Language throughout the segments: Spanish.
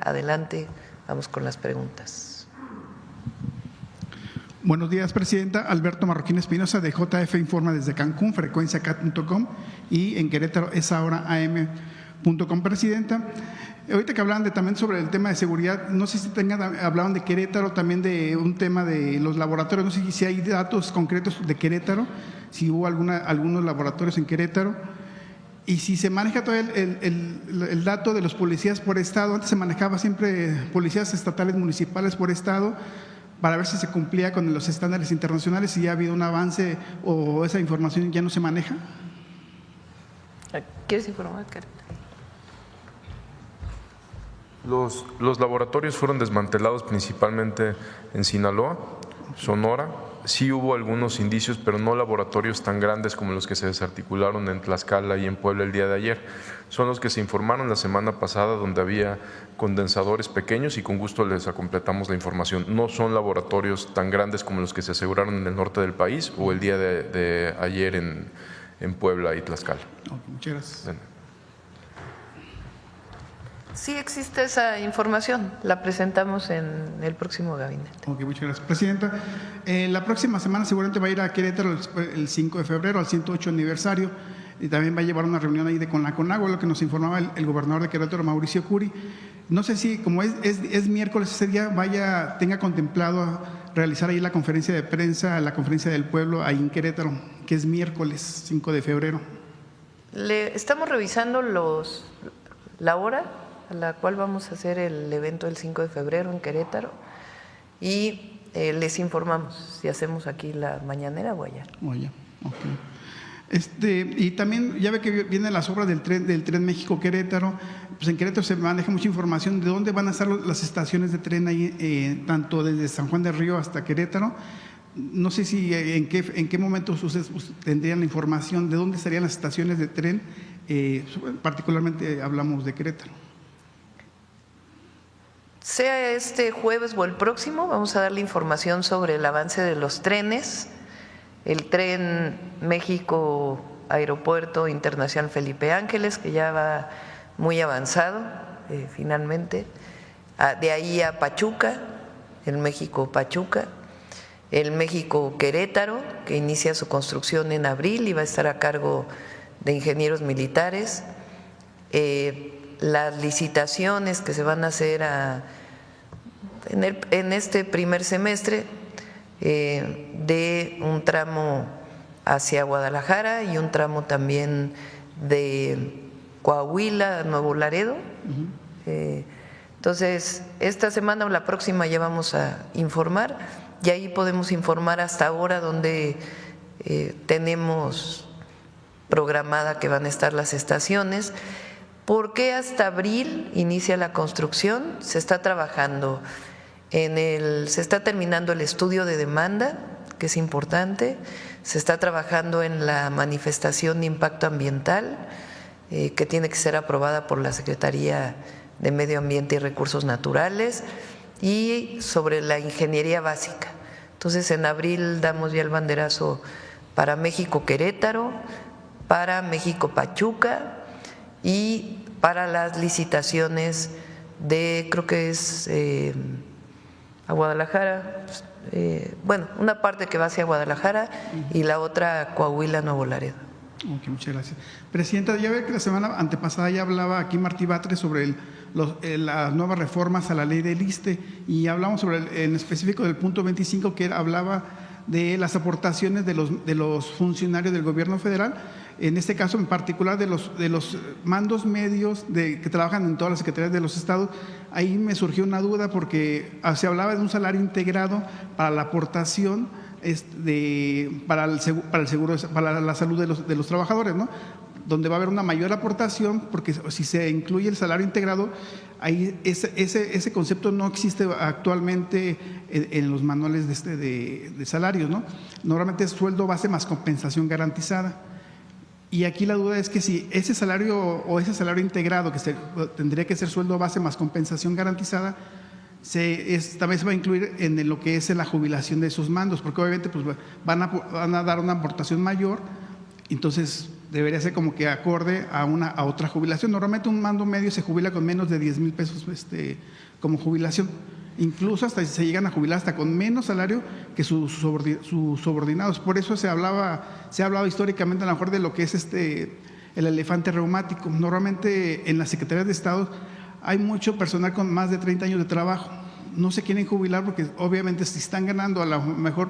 adelante, vamos con las preguntas. Buenos días, Presidenta. Alberto Marroquín Espinosa, de JF Informa desde Cancún, frecuenciacat.com, y en Querétaro es ahora am.com. Presidenta, ahorita que hablaban también sobre el tema de seguridad, no sé si hablaban de Querétaro, también de un tema de los laboratorios, no sé si hay datos concretos de Querétaro, si hubo algunos laboratorios en Querétaro, y si se maneja todavía el dato de los policías por estado. Antes se manejaba siempre policías estatales municipales por estado, para ver si se cumplía con los estándares internacionales, si ya ha habido un avance o esa información ya no se maneja. ¿Quieres informar, Karen? Los laboratorios fueron desmantelados principalmente en Sinaloa, Sonora. Sí hubo algunos indicios, pero no laboratorios tan grandes como los que se desarticularon en Tlaxcala y en Puebla el día de ayer. Son los que se informaron la semana pasada, donde había condensadores pequeños, y con gusto les completamos la información. No son laboratorios tan grandes como los que se aseguraron en el norte del país o el día de ayer en Puebla y Tlaxcala. Muchas gracias. Sí existe esa información, la presentamos en el próximo gabinete. Ok, muchas gracias. Presidenta, la próxima semana seguramente va a ir a Querétaro el 5 de febrero al 108 aniversario, y también va a llevar una reunión ahí con la CONAGUA, lo que nos informaba el gobernador de Querétaro, Mauricio Curi. No sé si, como es miércoles ese día, tenga contemplado realizar ahí la conferencia de prensa, la conferencia del pueblo ahí en Querétaro, que es miércoles 5 de febrero. Estamos revisando la hora a la cual vamos a hacer el evento el 5 de febrero en Querétaro, y les informamos si hacemos aquí la mañanera o allá. Okay. Y también ya ve que vienen las obras del tren México-Querétaro. Pues en Querétaro se maneja mucha información de dónde van a estar las estaciones de tren ahí, tanto desde San Juan del Río hasta Querétaro. No sé si en qué momento ustedes tendrían la información de dónde estarían las estaciones de tren, particularmente hablamos de Querétaro. Sea este jueves o el próximo, vamos a dar la información sobre el avance de los trenes, el tren México Aeropuerto Internacional Felipe Ángeles, que ya va muy avanzado finalmente, de ahí a Pachuca, el México Pachuca, el México Querétaro, que inicia su construcción en abril y va a estar a cargo de ingenieros militares, las licitaciones que se van a hacer en este primer semestre de un tramo hacia Guadalajara y un tramo también de Coahuila, Nuevo Laredo. Entonces, esta semana o la próxima ya vamos a informar, y ahí podemos informar hasta ahora donde tenemos programada que van a estar las estaciones. ¿Por qué hasta abril inicia la construcción? Se está trabajando se está terminando el estudio de demanda, que es importante, se está trabajando en la manifestación de impacto ambiental, que tiene que ser aprobada por la Secretaría de Medio Ambiente y Recursos Naturales, y sobre la ingeniería básica. Entonces, en abril damos ya el banderazo para México Querétaro, para México Pachuca y para las licitaciones creo que es a Guadalajara, bueno, una parte que va hacia Guadalajara y la otra a Coahuila, Nuevo Laredo. Ok, muchas gracias. Presidenta, ya ve que la semana antepasada ya hablaba aquí Martí Batres sobre las nuevas reformas a la ley del ISSSTE, y hablamos sobre en específico del punto 25, que hablaba de las aportaciones de los funcionarios del gobierno federal, en este caso en particular de los mandos medios que trabajan en todas las secretarías de los estados. Ahí me surgió una duda porque se hablaba de un salario integrado para la aportación para la salud de los trabajadores, ¿no? Donde va a haber una mayor aportación, porque si se incluye el salario integrado, ahí ese concepto no existe actualmente en los manuales de salarios, ¿no? Normalmente es sueldo base más compensación garantizada. Y aquí la duda es que si ese salario integrado, que tendría que ser sueldo base más compensación garantizada, también se va a incluir en lo que es la jubilación de esos mandos, porque obviamente pues, van a dar una aportación mayor. Entonces, debería ser como que acorde a otra jubilación. Normalmente un mando medio se jubila con menos de 10,000 pesos como jubilación. Incluso hasta se llegan a jubilar hasta con menos salario que sus subordinados. Por eso se ha hablado históricamente a lo mejor de lo que es el elefante reumático. Normalmente en las secretarías de Estado hay mucho personal con más de 30 años de trabajo. No se quieren jubilar porque obviamente si están ganando a lo mejor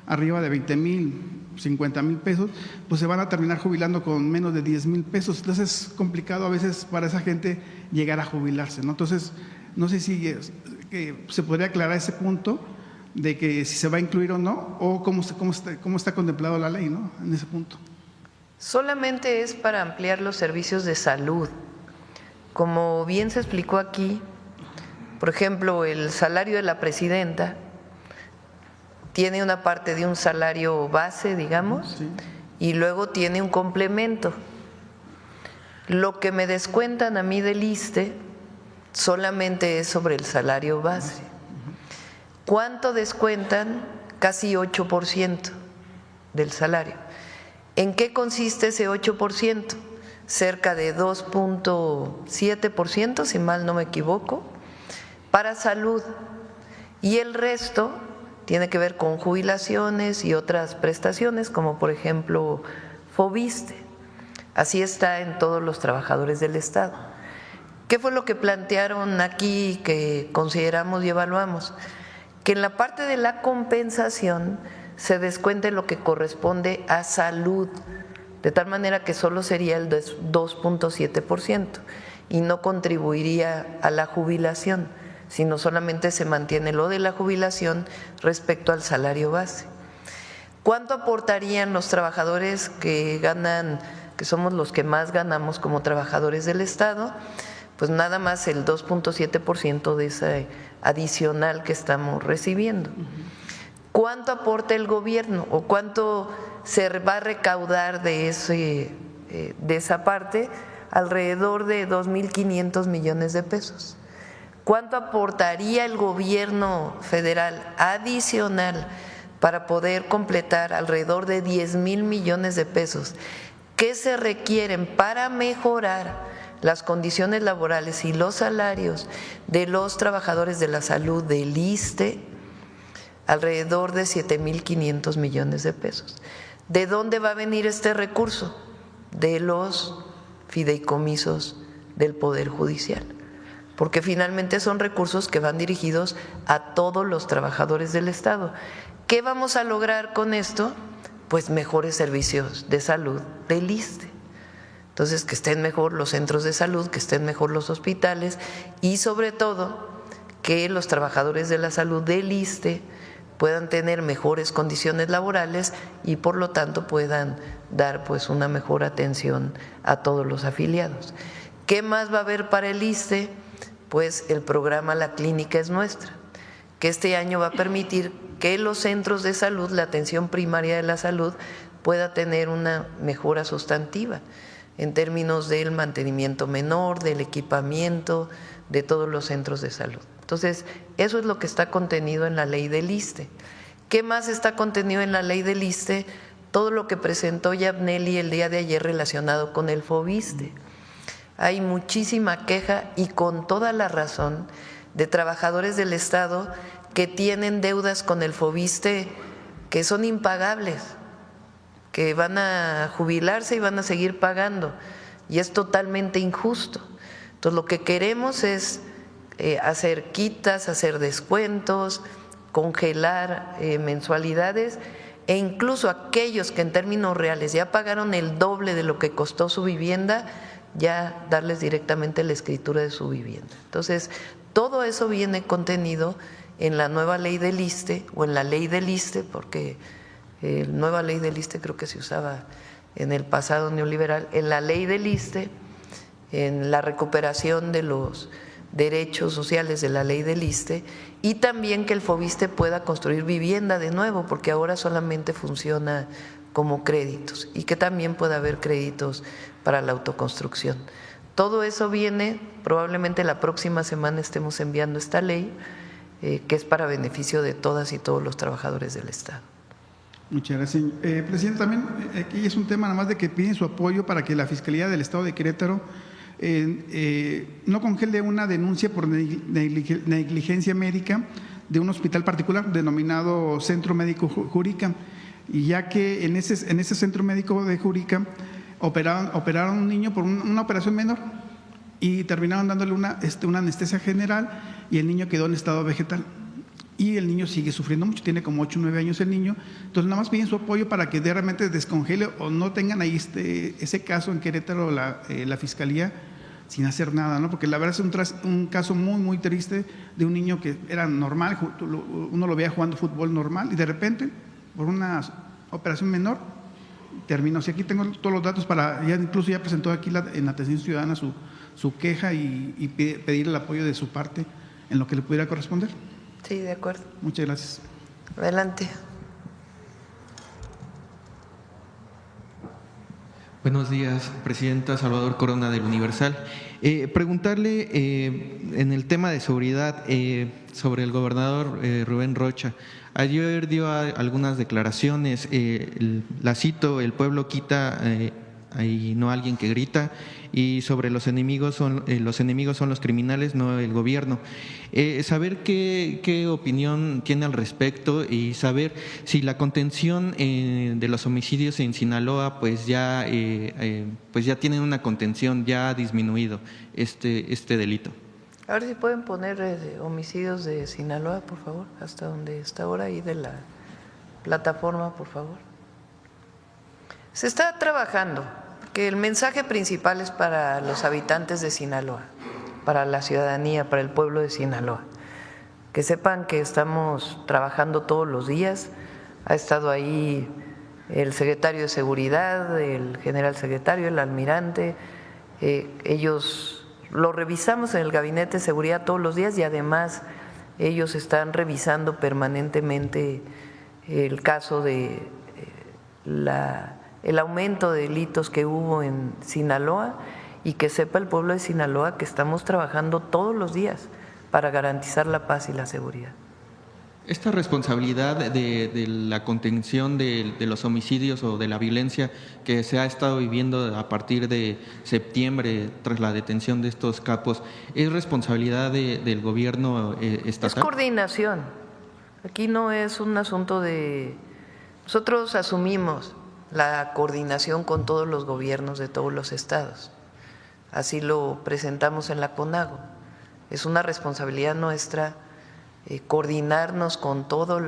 arriba de 20,000, 50,000 pesos, pues se van a terminar jubilando con menos de 10,000 pesos. Entonces es complicado a veces para esa gente llegar a jubilarse, ¿no? Entonces, no sé si se podría aclarar ese punto de que si se va a incluir o no, o cómo está contemplado la ley, ¿no? En ese punto. Solamente es para ampliar los servicios de salud. Como bien se explicó aquí, por ejemplo, el salario de la presidenta tiene una parte de un salario base, digamos, Sí. y luego tiene un complemento. Lo que me descuentan a mí del ISSSTE solamente es sobre el salario base. ¿Cuánto descuentan? Casi 8% del salario. ¿En qué consiste ese 8%? Cerca de 2.7%, si mal no me equivoco, para salud. Y el resto tiene que ver con jubilaciones y otras prestaciones, como por ejemplo FOBISSSTE. Así está en todos los trabajadores del Estado. ¿Qué fue lo que plantearon aquí que consideramos y evaluamos? Que en la parte de la compensación se descuente lo que corresponde a salud, de tal manera que solo sería el 2.7% y no contribuiría a la jubilación, sino solamente se mantiene lo de la jubilación respecto al salario base. ¿Cuánto aportarían los trabajadores que ganan, que somos los que más ganamos como trabajadores del Estado? Pues nada más el 2.7% de ese adicional que estamos recibiendo. ¿Cuánto aporta el gobierno o cuánto se va a recaudar de esa parte? Alrededor de 2.500 millones de pesos. ¿Cuánto aportaría el gobierno federal adicional para poder completar? Alrededor de 10,000 millones de pesos que se requieren para mejorar las condiciones laborales y los salarios de los trabajadores de la salud del ISSSTE, alrededor de 7,500 millones de pesos. ¿De dónde va a venir este recurso? De los fideicomisos del Poder Judicial, porque finalmente son recursos que van dirigidos a todos los trabajadores del Estado. ¿Qué vamos a lograr con esto? Pues mejores servicios de salud del ISSSTE. Entonces, que estén mejor los centros de salud, que estén mejor los hospitales y sobre todo que los trabajadores de la salud del ISSSTE puedan tener mejores condiciones laborales y por lo tanto puedan dar pues una mejor atención a todos los afiliados. ¿Qué más va a haber para el ISSSTE? Pues el programa La Clínica es Nuestra, que este año va a permitir que los centros de salud, la atención primaria de la salud, pueda tener una mejora sustantiva en términos del mantenimiento menor, del equipamiento de todos los centros de salud. Entonces, eso es lo que está contenido en la ley del ISSSTE. ¿Qué más está contenido en la ley del ISSSTE? Todo lo que presentó Yabneli el día de ayer relacionado con el FOBISSSTE. Hay muchísima queja y con toda la razón de trabajadores del Estado que tienen deudas con el FOBISSSTE que son impagables, que van a jubilarse y van a seguir pagando, y es totalmente injusto. Entonces, lo que queremos es hacer quitas, hacer descuentos, congelar mensualidades, e incluso aquellos que en términos reales ya pagaron el doble de lo que costó su vivienda, ya darles directamente la escritura de su vivienda. Entonces, todo eso viene contenido en la nueva ley del ISSSTE o en la ley del ISSSTE, porque la nueva ley del ISSSTE creo que se usaba en el pasado neoliberal, en la ley del ISSSTE, en la recuperación de los derechos sociales de la ley del ISSSTE, y también que el FOBISSSTE pueda construir vivienda de nuevo, porque ahora solamente funciona como créditos, y que también pueda haber créditos para la autoconstrucción. Todo eso viene, probablemente la próxima semana estemos enviando esta ley, que es para beneficio de todas y todos los trabajadores del Estado. Muchas gracias. Presidente, también aquí es un tema nada más de que piden su apoyo para que la Fiscalía del Estado de Querétaro no congele una denuncia por negligencia médica de un hospital particular denominado Centro Médico Juríca, y ya que en ese Centro Médico de Juríca operaron a un niño por una operación menor y terminaron dándole una anestesia general y el niño quedó en estado vegetal. Y el niño sigue sufriendo mucho, tiene como 8 o 9 años el niño. Entonces, nada más piden su apoyo para que realmente descongele o no tengan ahí ese caso en Querétaro la Fiscalía sin hacer nada, ¿no? Porque la verdad es un caso muy, muy triste de un niño que era normal, uno lo veía jugando fútbol normal y de repente, por una operación menor, terminó. Si aquí tengo todos los datos incluso ya presentó aquí en Atención Ciudadana su queja y pedir el apoyo de su parte en lo que le pudiera corresponder. Sí, de acuerdo. Muchas gracias. Adelante. Buenos días, Presidenta. Salvador Corona del Universal. Preguntarle en el tema de seguridad sobre el gobernador Rubén Rocha. Ayer dio algunas declaraciones, la cito: el pueblo quita y no alguien que grita, y sobre los enemigos son los criminales, no el gobierno. Saber qué opinión tiene al respecto y saber si la contención de los homicidios en Sinaloa pues ya tienen una contención, ya ha disminuido este delito. A ver si pueden poner homicidios de Sinaloa, por favor, hasta donde está ahora, ahí de la plataforma, por favor. Se está trabajando, que el mensaje principal es para los habitantes de Sinaloa, para la ciudadanía, para el pueblo de Sinaloa. Que sepan que estamos trabajando todos los días. Ha estado ahí el secretario de Seguridad, el general secretario, el almirante. Ellos lo revisamos en el Gabinete de Seguridad todos los días y además ellos están revisando permanentemente el caso de el aumento de delitos que hubo en Sinaloa, y que sepa el pueblo de Sinaloa que estamos trabajando todos los días para garantizar la paz y la seguridad. Esta responsabilidad de la contención de los homicidios o de la violencia que se ha estado viviendo a partir de septiembre tras la detención de estos capos, ¿es responsabilidad del gobierno estatal? Es coordinación. Aquí no es un asunto de… Nosotros asumimos la coordinación con todos los gobiernos de todos los estados. Así lo presentamos en la CONAGO. Es una responsabilidad nuestra coordinarnos con todas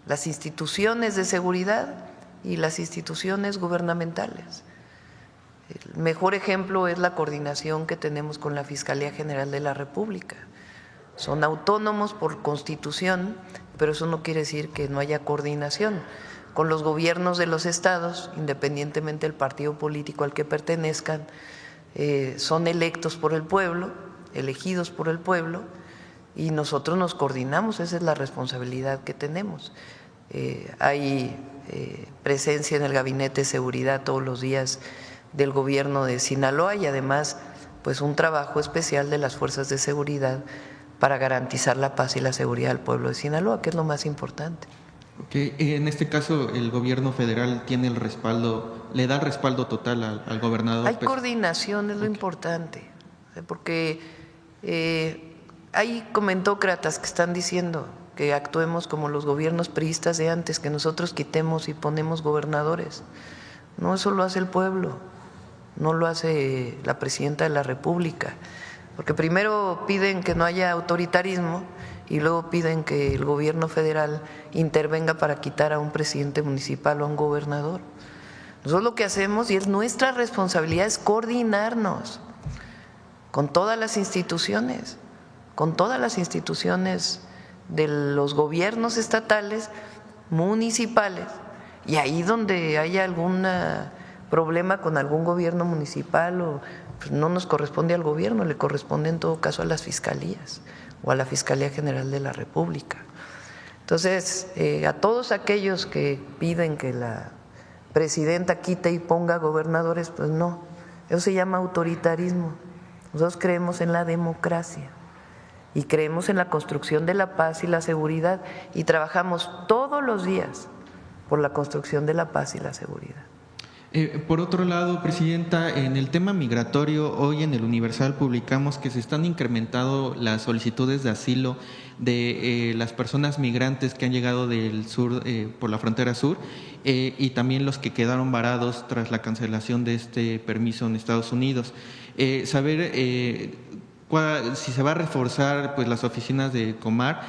las instituciones de seguridad y las instituciones gubernamentales. El mejor ejemplo es la coordinación que tenemos con la Fiscalía General de la República. Son autónomos por Constitución, pero eso no quiere decir que no haya coordinación con los gobiernos de los estados, independientemente del partido político al que pertenezcan. Son electos por el pueblo, elegidos por el pueblo, y nosotros nos coordinamos. Esa es la responsabilidad que tenemos. Hay presencia en el Gabinete de Seguridad todos los días del gobierno de Sinaloa y además pues un trabajo especial de las fuerzas de seguridad para garantizar la paz y la seguridad del pueblo de Sinaloa, que es lo más importante. Okay. En este caso, el gobierno federal tiene el respaldo, le da respaldo total al gobernador. Hay coordinación, es lo importante, porque hay comentócratas que están diciendo que actuemos como los gobiernos priistas de antes, que nosotros quitemos y ponemos gobernadores. No, eso lo hace el pueblo, no lo hace la presidenta de la República, porque primero piden que no haya autoritarismo y luego piden que el gobierno federal intervenga para quitar a un presidente municipal o a un gobernador. Nosotros lo que hacemos, y es nuestra responsabilidad, es coordinarnos con todas las instituciones de los gobiernos estatales, municipales, y ahí donde haya algún problema con algún gobierno municipal, pues no nos corresponde al gobierno, le corresponde en todo caso a las fiscalías o a la Fiscalía General de la República. Entonces, a todos aquellos que piden que la presidenta quite y ponga gobernadores, pues no, eso se llama autoritarismo. Nosotros creemos en la democracia y creemos en la construcción de la paz y la seguridad y trabajamos todos los días por la construcción de la paz y la seguridad. Por otro lado, Presidenta, en el tema migratorio, hoy en el Universal publicamos que se están incrementando las solicitudes de asilo de las personas migrantes que han llegado del sur, por la frontera sur, y también los que quedaron varados tras la cancelación de este permiso en Estados Unidos. Saber si se va a reforzar pues las oficinas de Comar,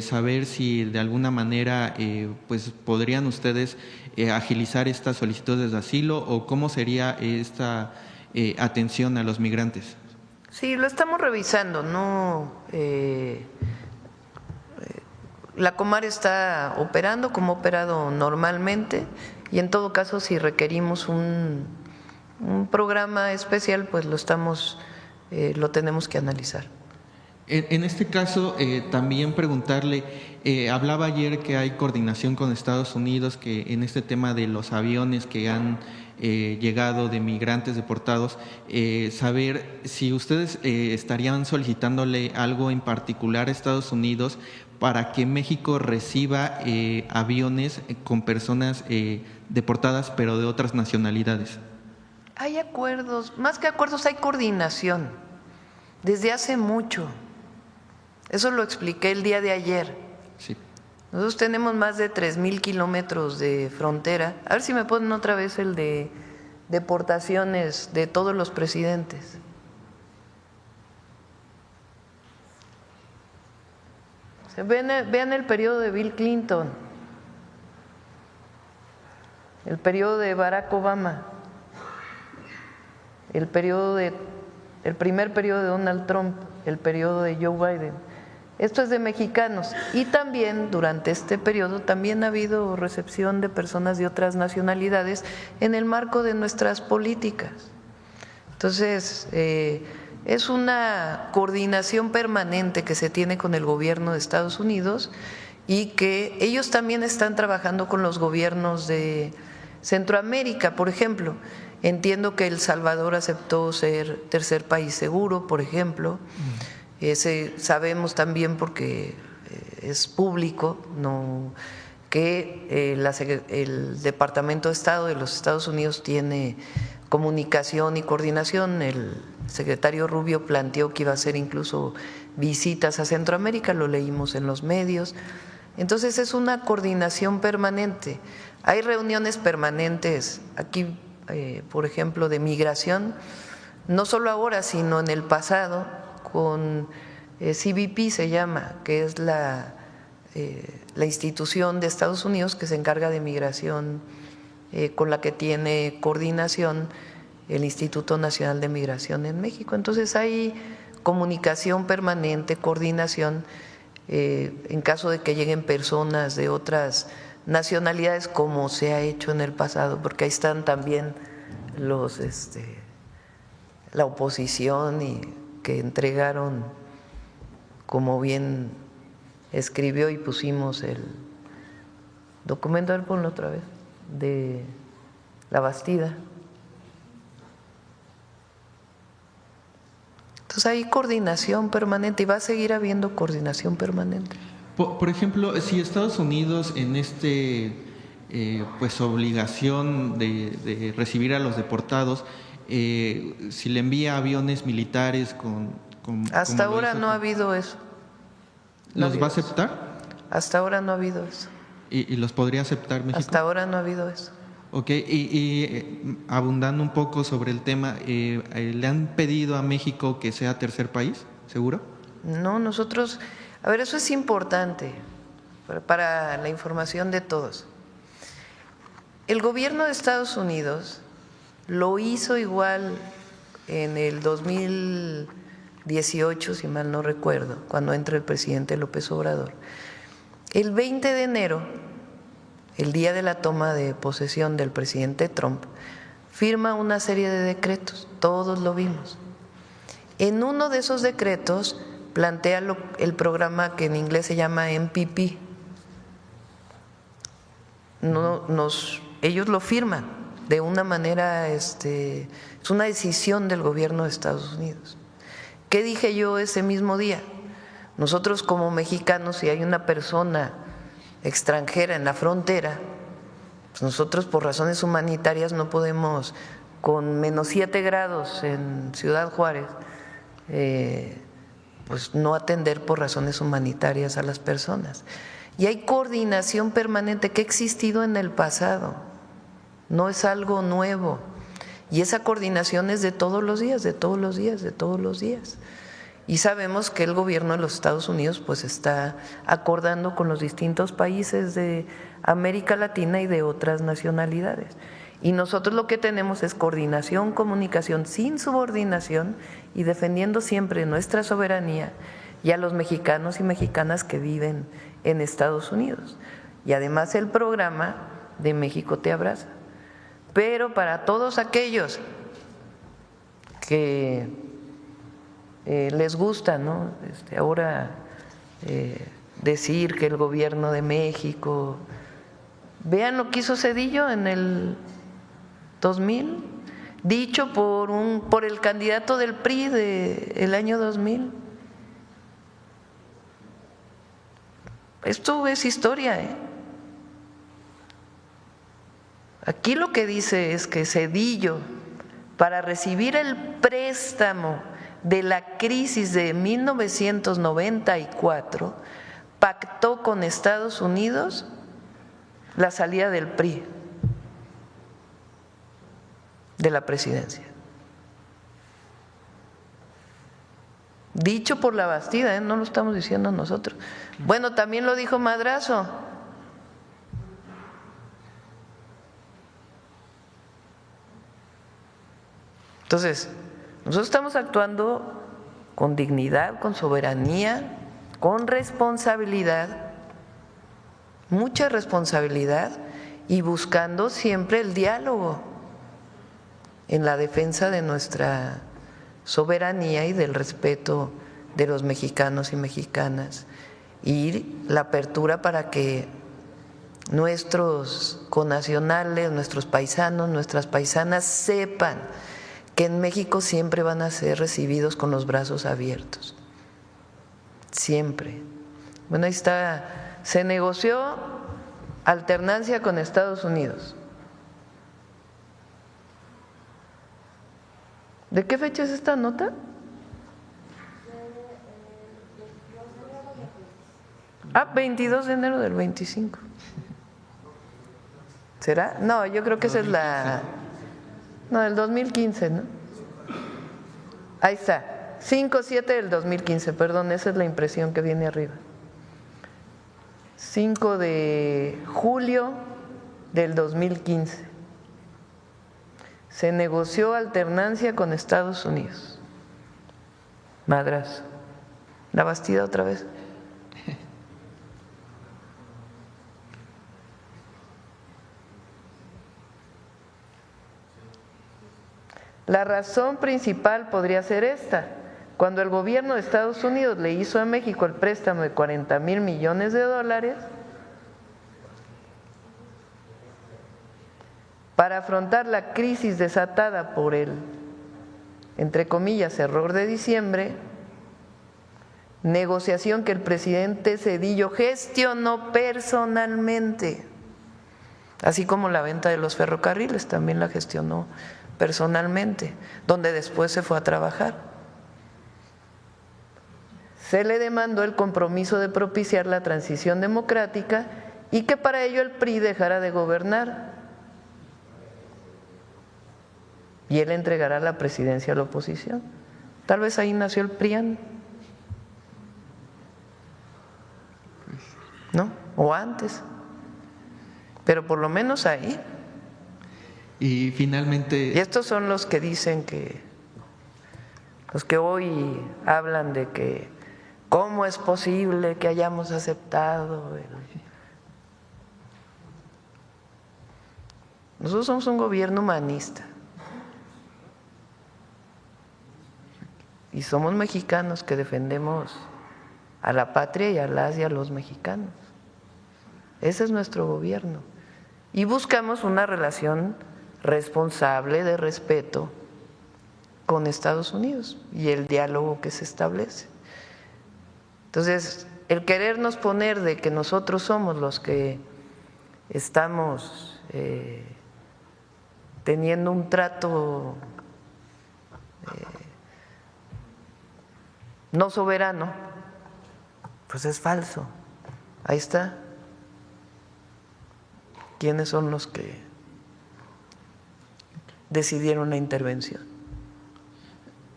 saber si de alguna manera pues podrían ustedes agilizar estas solicitudes de asilo o cómo sería esta atención a los migrantes. Sí, lo estamos revisando, ¿no? La Comar está operando como ha operado normalmente y en todo caso si requerimos un programa especial pues lo tenemos que analizar. En este caso, también preguntarle, hablaba ayer que hay coordinación con Estados Unidos, que en este tema de los aviones que han llegado de migrantes deportados, saber si ustedes estarían solicitándole algo en particular a Estados Unidos para que México reciba aviones con personas deportadas, pero de otras nacionalidades. Hay acuerdos, más que acuerdos, hay coordinación, desde hace mucho. Eso lo expliqué el día de ayer. Sí. Nosotros tenemos más de 3,000 kilómetros de frontera. A ver si me ponen otra vez el de deportaciones de todos los presidentes. Vean el periodo de Bill Clinton, el periodo de Barack Obama, el primer periodo de Donald Trump, el periodo de Joe Biden. Esto es de mexicanos y también durante este periodo también ha habido recepción de personas de otras nacionalidades en el marco de nuestras políticas. Entonces, es una coordinación permanente que se tiene con el gobierno de Estados Unidos y que ellos también están trabajando con los gobiernos de Centroamérica, por ejemplo. Entiendo que El Salvador aceptó ser tercer país seguro, por ejemplo. Sabemos también porque es público, que el Departamento de Estado de los Estados Unidos tiene comunicación y coordinación. El secretario Rubio planteó que iba a hacer incluso visitas a Centroamérica, lo leímos en los medios. Entonces es una coordinación permanente. Hay reuniones permanentes aquí, por ejemplo, de migración, no solo ahora, sino en el pasado, con CBP se llama, que es la institución de Estados Unidos que se encarga de migración, con la que tiene coordinación el Instituto Nacional de Migración en México. Entonces hay comunicación permanente, coordinación, en caso de que lleguen personas de otras nacionalidades, como se ha hecho en el pasado, porque ahí están también la oposición y que entregaron, como bien escribió y pusimos el documento, a ver, ponlo otra vez, de la Bastida. Entonces hay coordinación permanente y va a seguir habiendo coordinación permanente. Por ejemplo, si Estados Unidos en pues obligación de recibir a los deportados, si le envía aviones militares hasta ahora no ha habido eso. ¿Los va a aceptar? Hasta ahora no ha habido eso. ¿Y los podría aceptar México? Hasta ahora no ha habido eso. Ok, y abundando un poco sobre el tema, ¿le han pedido a México que sea tercer país, seguro? No, nosotros, a ver, eso es importante para la información de todos. El gobierno de Estados Unidos lo hizo igual en el 2018, si mal no recuerdo, cuando entra el presidente López Obrador. El 20 de enero, el día de la toma de posesión del presidente Trump, firma una serie de decretos, todos lo vimos. En uno de esos decretos plantea el programa que en inglés se llama MPP. Ellos lo firman de una manera, es una decisión del gobierno de Estados Unidos. ¿Qué dije yo ese mismo día? Nosotros como mexicanos, si hay una persona extranjera en la frontera, pues nosotros por razones humanitarias no podemos, con -7 grados en Ciudad Juárez, pues no atender por razones humanitarias a las personas. Y hay coordinación permanente que ha existido en el pasado, no es algo nuevo. Y esa coordinación es de todos los días, de todos los días, de todos los días. Y sabemos que el gobierno de los Estados Unidos pues está acordando con los distintos países de América Latina y de otras nacionalidades. Y nosotros lo que tenemos es coordinación, comunicación sin subordinación y defendiendo siempre nuestra soberanía y a los mexicanos y mexicanas que viven en Estados Unidos. Y además el programa de México te abraza. Pero para todos aquellos que les gusta, ¿no? Ahora decir que el gobierno de México, vean lo que hizo Zedillo en el 2000, dicho por el candidato del PRI del año 2000. Esto es historia, ¿eh? Aquí lo que dice es que Zedillo, para recibir el préstamo de la crisis de 1994, pactó con Estados Unidos la salida del PRI de la presidencia. Dicho por la Bastida, no lo estamos diciendo nosotros. Bueno, también lo dijo Madrazo. Entonces, nosotros estamos actuando con dignidad, con soberanía, con responsabilidad, mucha responsabilidad y buscando siempre el diálogo en la defensa de nuestra soberanía y del respeto de los mexicanos y mexicanas y la apertura para que nuestros connacionales, nuestros paisanos, nuestras paisanas sepan que en México siempre van a ser recibidos con los brazos abiertos, siempre. Bueno, ahí está, se negoció alternancia con Estados Unidos. ¿De qué fecha es esta nota? Ah, 22 de enero del 25. ¿Será? No, yo creo que esa es la… No, del 2015, ¿no? Ahí está, 5/7 del 2015, perdón, esa es la impresión que viene arriba. 5 de julio del 2015. Se negoció alternancia con Estados Unidos. Madrazo. La Bastida otra vez. La razón principal podría ser esta: cuando el gobierno de Estados Unidos le hizo a México el préstamo de $40,000 millones, para afrontar la crisis desatada por el, entre comillas, error de diciembre, negociación que el presidente Zedillo gestionó personalmente, así como la venta de los ferrocarriles también la gestionó personalmente, donde después se fue a trabajar. Se le demandó el compromiso de propiciar la transición democrática y que para ello el PRI dejara de gobernar y él entregará la presidencia a la oposición. Tal vez ahí nació el PRIAN, ¿no? O antes, pero por lo menos ahí. Y finalmente… Y estos son los que dicen que, los que hoy hablan de que cómo es posible que hayamos aceptado Nosotros somos un gobierno humanista y somos mexicanos que defendemos a la patria y a las y a los mexicanos. Ese es nuestro gobierno y buscamos una relación responsable, de respeto con Estados Unidos y el diálogo que se establece. Entonces, el querernos poner de que nosotros somos los que estamos teniendo un trato no soberano, pues es falso. Ahí está. ¿Quiénes son los que decidieron la intervención?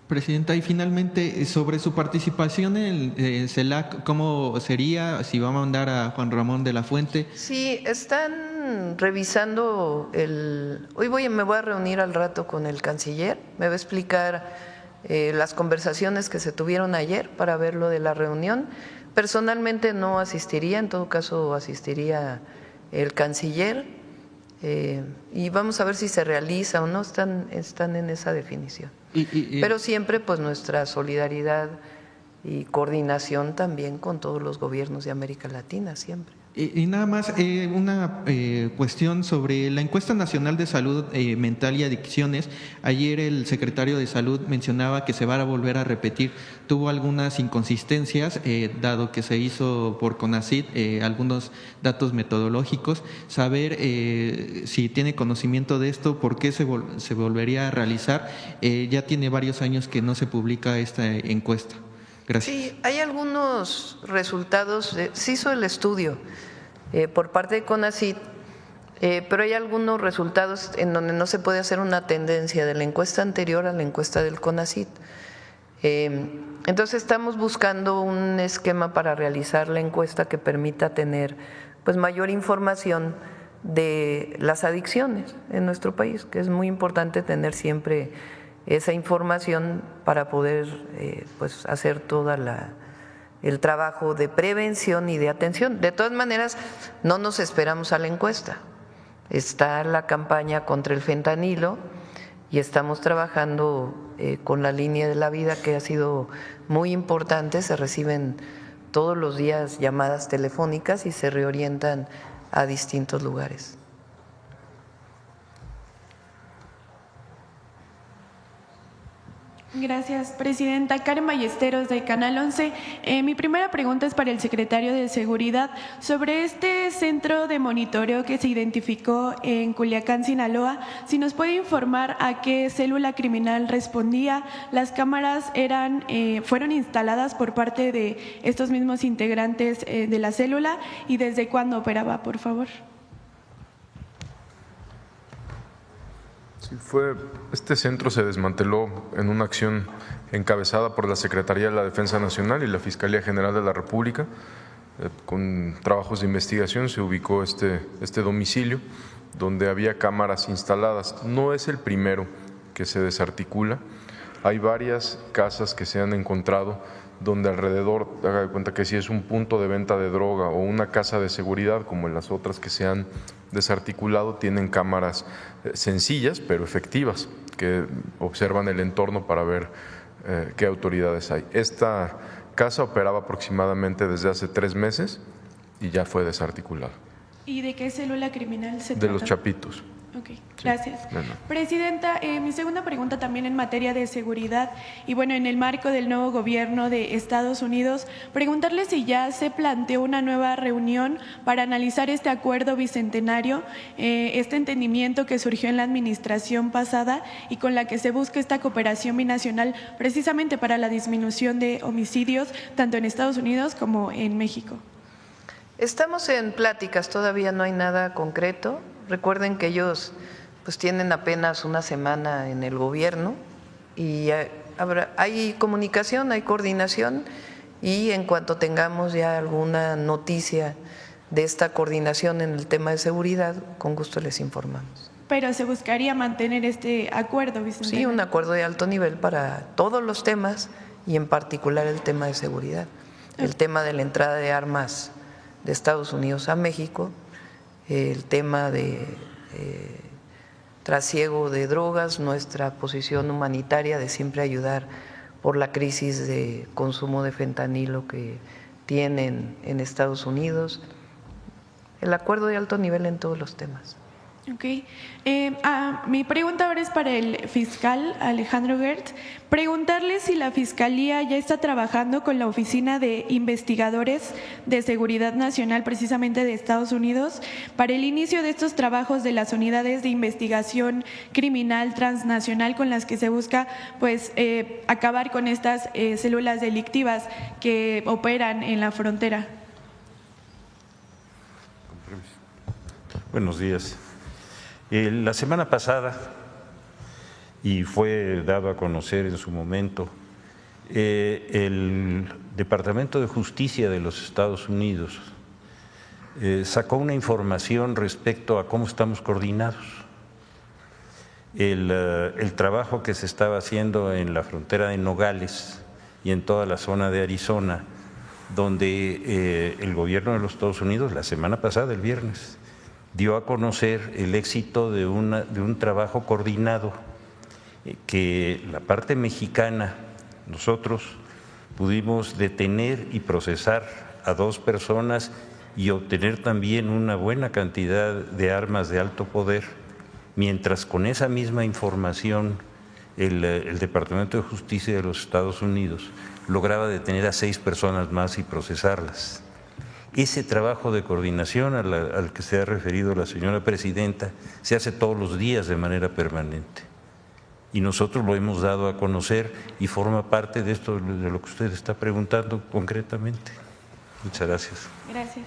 Presidenta, y finalmente, sobre su participación en el CELAC, ¿cómo sería? Si va a mandar a Juan Ramón de la Fuente. Sí, están revisando me voy a reunir al rato con el canciller, me va a explicar las conversaciones que se tuvieron ayer para ver lo de la reunión. Personalmente no asistiría, en todo caso asistiría el canciller, y vamos a ver si se realiza o no, están en esa definición. Pero siempre pues nuestra solidaridad y coordinación también con todos los gobiernos de América Latina, siempre. Y nada más, una cuestión sobre la encuesta nacional de salud mental y adicciones. Ayer el secretario de Salud mencionaba que se va a volver a repetir. Tuvo algunas inconsistencias, dado que se hizo por CONACYT, algunos datos metodológicos. Saber si tiene conocimiento de esto, por qué se volvería a realizar. Ya tiene varios años que no se publica esta encuesta. Gracias. Sí, hay algunos resultados, se hizo el estudio por parte de CONACYT, pero hay algunos resultados en donde no se puede hacer una tendencia de la encuesta anterior a la encuesta del CONACYT. Entonces estamos buscando un esquema para realizar la encuesta que permita tener pues mayor información de las adicciones en nuestro país, que es muy importante tener siempre esa información para poder pues hacer todo el trabajo de prevención y de atención. De todas maneras, no nos esperamos a la encuesta. Está la campaña contra el fentanilo y estamos trabajando con la línea de la vida, que ha sido muy importante. Se reciben todos los días llamadas telefónicas y se reorientan a distintos lugares. Gracias, Presidenta. Karen Ballesteros, de Canal 11. Mi primera pregunta es para el secretario de Seguridad sobre este centro de monitoreo que se identificó en Culiacán, Sinaloa. Si nos puede informar a qué célula criminal respondía. Las cámaras fueron instaladas por parte de estos mismos integrantes de la célula, y desde cuándo operaba, por favor. Sí, este centro se desmanteló en una acción encabezada por la Secretaría de la Defensa Nacional y la Fiscalía General de la República. Con trabajos de investigación se ubicó este domicilio donde había cámaras instaladas. No es el primero que se desarticula. Hay varias casas que se han encontrado donde alrededor, haga de cuenta que si es un punto de venta de droga o una casa de seguridad, como en las otras que se han desarticulado, tienen cámaras sencillas pero efectivas que observan el entorno para ver qué autoridades hay. Esta casa operaba aproximadamente desde hace 3 meses y ya fue desarticulada. ¿Y de qué célula criminal se trata? De los Chapitos. Ok, gracias. Sí, bueno. Presidenta, mi segunda pregunta también en materia de seguridad, y bueno, en el marco del nuevo gobierno de Estados Unidos, preguntarle si ya se planteó una nueva reunión para analizar este acuerdo bicentenario, este entendimiento que surgió en la administración pasada y con la que se busca esta cooperación binacional precisamente para la disminución de homicidios tanto en Estados Unidos como en México. Estamos en pláticas, todavía no hay nada concreto. Recuerden que ellos pues tienen apenas una semana en el gobierno y hay comunicación, hay coordinación, y en cuanto tengamos ya alguna noticia de esta coordinación en el tema de seguridad, con gusto les informamos. Pero se buscaría mantener este acuerdo, Sí, un acuerdo de alto nivel para todos los temas y en particular el tema de seguridad, el tema de la entrada de armas de Estados Unidos a México, el tema de trasiego de drogas, nuestra posición humanitaria de siempre ayudar por la crisis de consumo de fentanilo que tienen en Estados Unidos, el acuerdo de alto nivel en todos los temas. Ok. Mi pregunta ahora es para el fiscal Alejandro Gertz. Preguntarle si la Fiscalía ya está trabajando con la Oficina de Investigadores de Seguridad Nacional, precisamente de Estados Unidos, para el inicio de estos trabajos de las unidades de investigación criminal transnacional con las que se busca pues acabar con estas células delictivas que operan en la frontera. Buenos días. La semana pasada, y fue dado a conocer en su momento, el Departamento de Justicia de los Estados Unidos sacó una información respecto a cómo estamos coordinados. El trabajo que se estaba haciendo en la frontera de Nogales y en toda la zona de Arizona, donde el gobierno de los Estados Unidos la semana pasada, el viernes, dio a conocer el éxito de un trabajo coordinado que la parte mexicana, nosotros pudimos detener y procesar a 2 personas y obtener también una buena cantidad de armas de alto poder, mientras con esa misma información el Departamento de Justicia de los Estados Unidos lograba detener a 6 personas más y procesarlas. Ese trabajo de coordinación al que se ha referido la señora presidenta se hace todos los días de manera permanente y nosotros lo hemos dado a conocer y forma parte de esto, de lo que usted está preguntando concretamente. Muchas gracias. Gracias.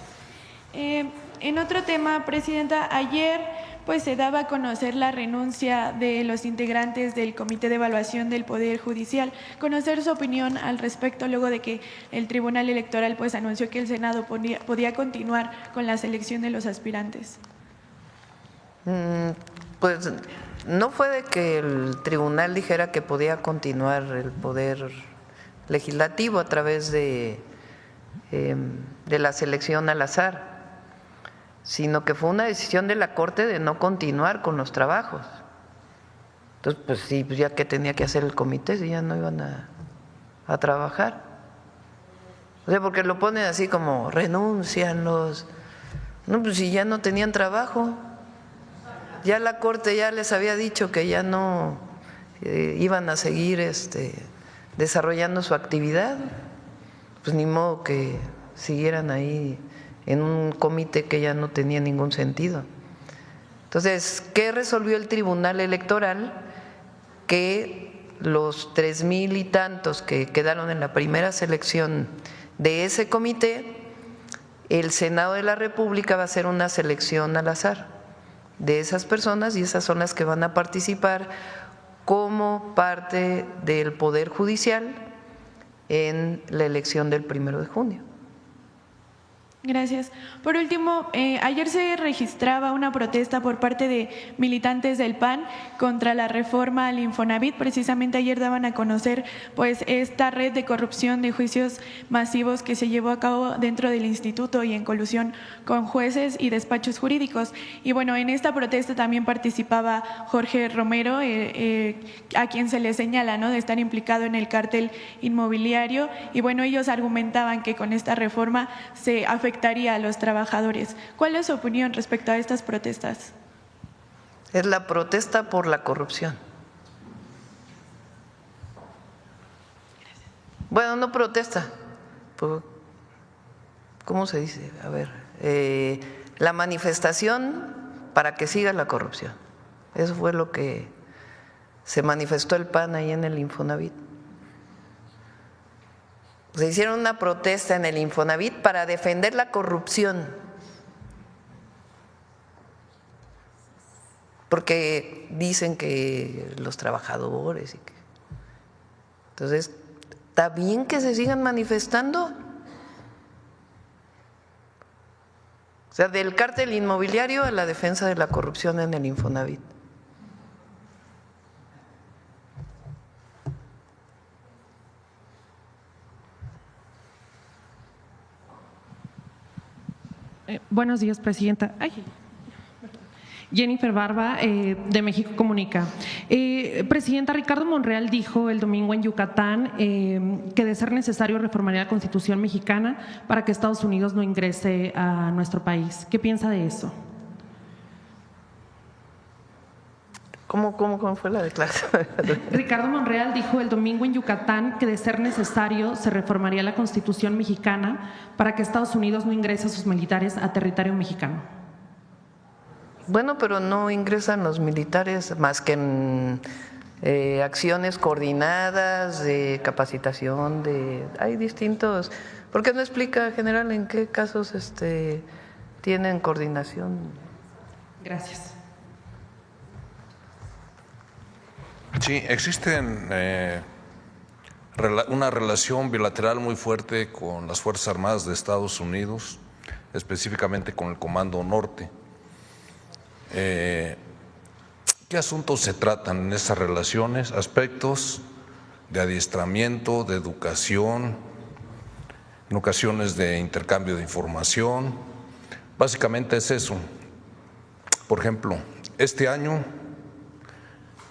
En otro tema, Presidenta, ayer pues se daba a conocer la renuncia de los integrantes del Comité de Evaluación del Poder Judicial. Conocer su opinión al respecto luego de que el Tribunal Electoral pues anunció que el Senado podía continuar con la selección de los aspirantes. Pues no fue de que el tribunal dijera que podía continuar el poder legislativo a través de la selección al azar, sino que fue una decisión de la Corte de no continuar con los trabajos. Entonces, pues sí, pues ya que tenía que hacer el comité, si ya no iban a trabajar. O sea, porque lo ponen así como renuncian los… No, pues si ya no tenían trabajo, ya la Corte ya les había dicho que ya no iban a seguir desarrollando su actividad, pues ni modo que siguieran ahí en un comité que ya no tenía ningún sentido. Entonces, ¿qué resolvió el Tribunal Electoral? Que los 3,000 y tantos que quedaron en la primera selección de ese comité, el Senado de la República va a hacer una selección al azar de esas personas y esas son las que van a participar como parte del Poder Judicial en la elección del 1 de junio. Gracias. Por último, ayer se registraba una protesta por parte de militantes del PAN contra la reforma al Infonavit. Precisamente ayer daban a conocer pues esta red de corrupción de juicios masivos que se llevó a cabo dentro del instituto y en colusión con jueces y despachos jurídicos. Y bueno, en esta protesta también participaba Jorge Romero, a quien se le señala, ¿no?, de estar implicado en el cártel inmobiliario. Y bueno, ellos argumentaban que con esta reforma se afectaría a los trabajadores. ¿Cuál es su opinión respecto a estas protestas? Es la protesta por la corrupción. Bueno, no protesta, ¿cómo se dice? A ver, la manifestación para que siga la corrupción. Eso fue lo que se manifestó el PAN ahí en el Infonavit. Se hicieron una protesta en el Infonavit para defender la corrupción, porque dicen que los trabajadores y que… Entonces, ¿está bien que se sigan manifestando? O sea, del cártel inmobiliario a la defensa de la corrupción en el Infonavit. Buenos días, Presidenta. Jennifer Barba, de México Comunica. Presidenta, Ricardo Monreal dijo el domingo en Yucatán que de ser necesario reformaría la Constitución mexicana para que Estados Unidos no ingrese a nuestro país. ¿Qué piensa de eso? ¿Cómo fue la declaración? Ricardo Monreal dijo el domingo en Yucatán que de ser necesario se reformaría la Constitución mexicana para que Estados Unidos no ingrese a sus militares a territorio mexicano. Bueno, pero no ingresan los militares más que en acciones coordinadas de capacitación, hay distintos. ¿Por qué no explica, general, en qué casos tienen coordinación? Gracias. Sí, existen una relación bilateral muy fuerte con las Fuerzas Armadas de Estados Unidos, específicamente con el Comando Norte. ¿Qué asuntos se tratan en esas relaciones? Aspectos de adiestramiento, de educación, en ocasiones de intercambio de información. Básicamente es eso. Por ejemplo, este año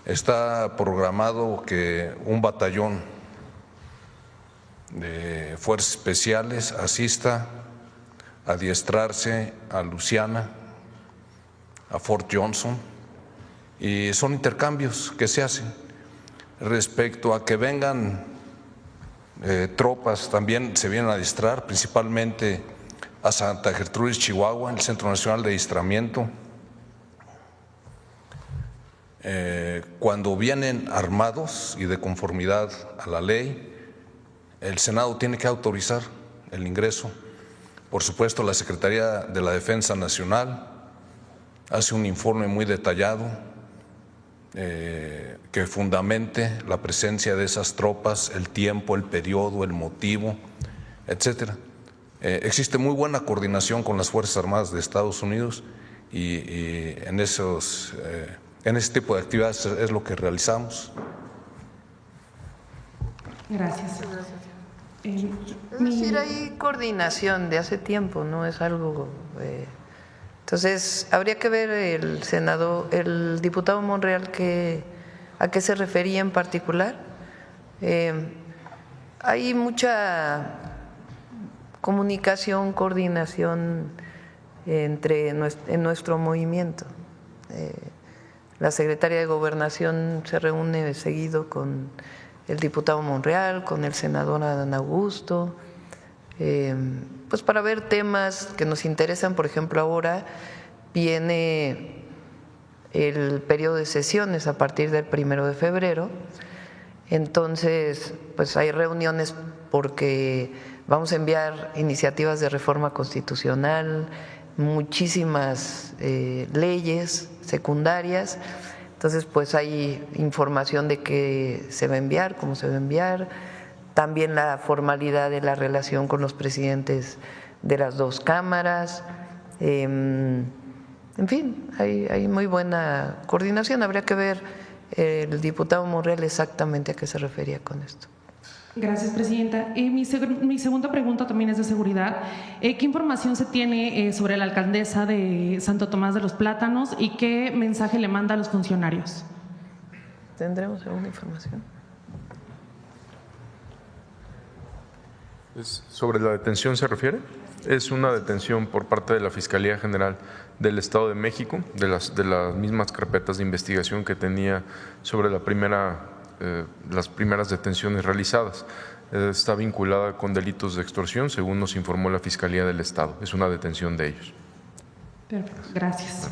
está programado que un batallón de fuerzas especiales asista a adiestrarse a Luisiana, a Fort Johnson, y son intercambios que se hacen. Respecto a que vengan tropas, también se vienen a adiestrar, principalmente a Santa Gertrudis, Chihuahua, en el Centro Nacional de Adiestramiento. Cuando vienen armados y de conformidad a la ley, el Senado tiene que autorizar el ingreso. Por supuesto, la Secretaría de la Defensa Nacional hace un informe muy detallado que fundamente la presencia de esas tropas, el tiempo, el periodo, el motivo, etcétera. Existe muy buena coordinación con las Fuerzas Armadas de Estados Unidos y en ese tipo de actividades es lo que realizamos. Gracias. Es decir, hay coordinación de hace tiempo, no es algo. Entonces, habría que ver el diputado Monreal a qué se refería en particular. Hay mucha comunicación, coordinación en nuestro movimiento. La secretaria de Gobernación se reúne seguido con el diputado Monreal, con el senador Adán Augusto, pues para ver temas que nos interesan. Por ejemplo, ahora viene el periodo de sesiones a partir del 1 de febrero, entonces pues hay reuniones porque vamos a enviar iniciativas de reforma constitucional, muchísimas leyes secundarias. Entonces, pues hay información de qué se va a enviar, cómo se va a enviar, también la formalidad de la relación con los presidentes de las dos cámaras. En fin, hay muy buena coordinación. Habría que ver el diputado Monreal exactamente a qué se refería con esto. Gracias, presidenta. Mi segunda pregunta también es de seguridad. ¿Qué información se tiene sobre la alcaldesa de Santo Tomás de los Plátanos y qué mensaje le manda a los funcionarios? ¿Tendremos alguna información? ¿Sobre la detención se refiere? Es una detención por parte de la Fiscalía General del Estado de México, de las mismas carpetas de investigación que tenía sobre las primeras detenciones realizadas. Está vinculada con delitos de extorsión, según nos informó la Fiscalía del Estado. Es una detención de ellos. Perfecto, gracias.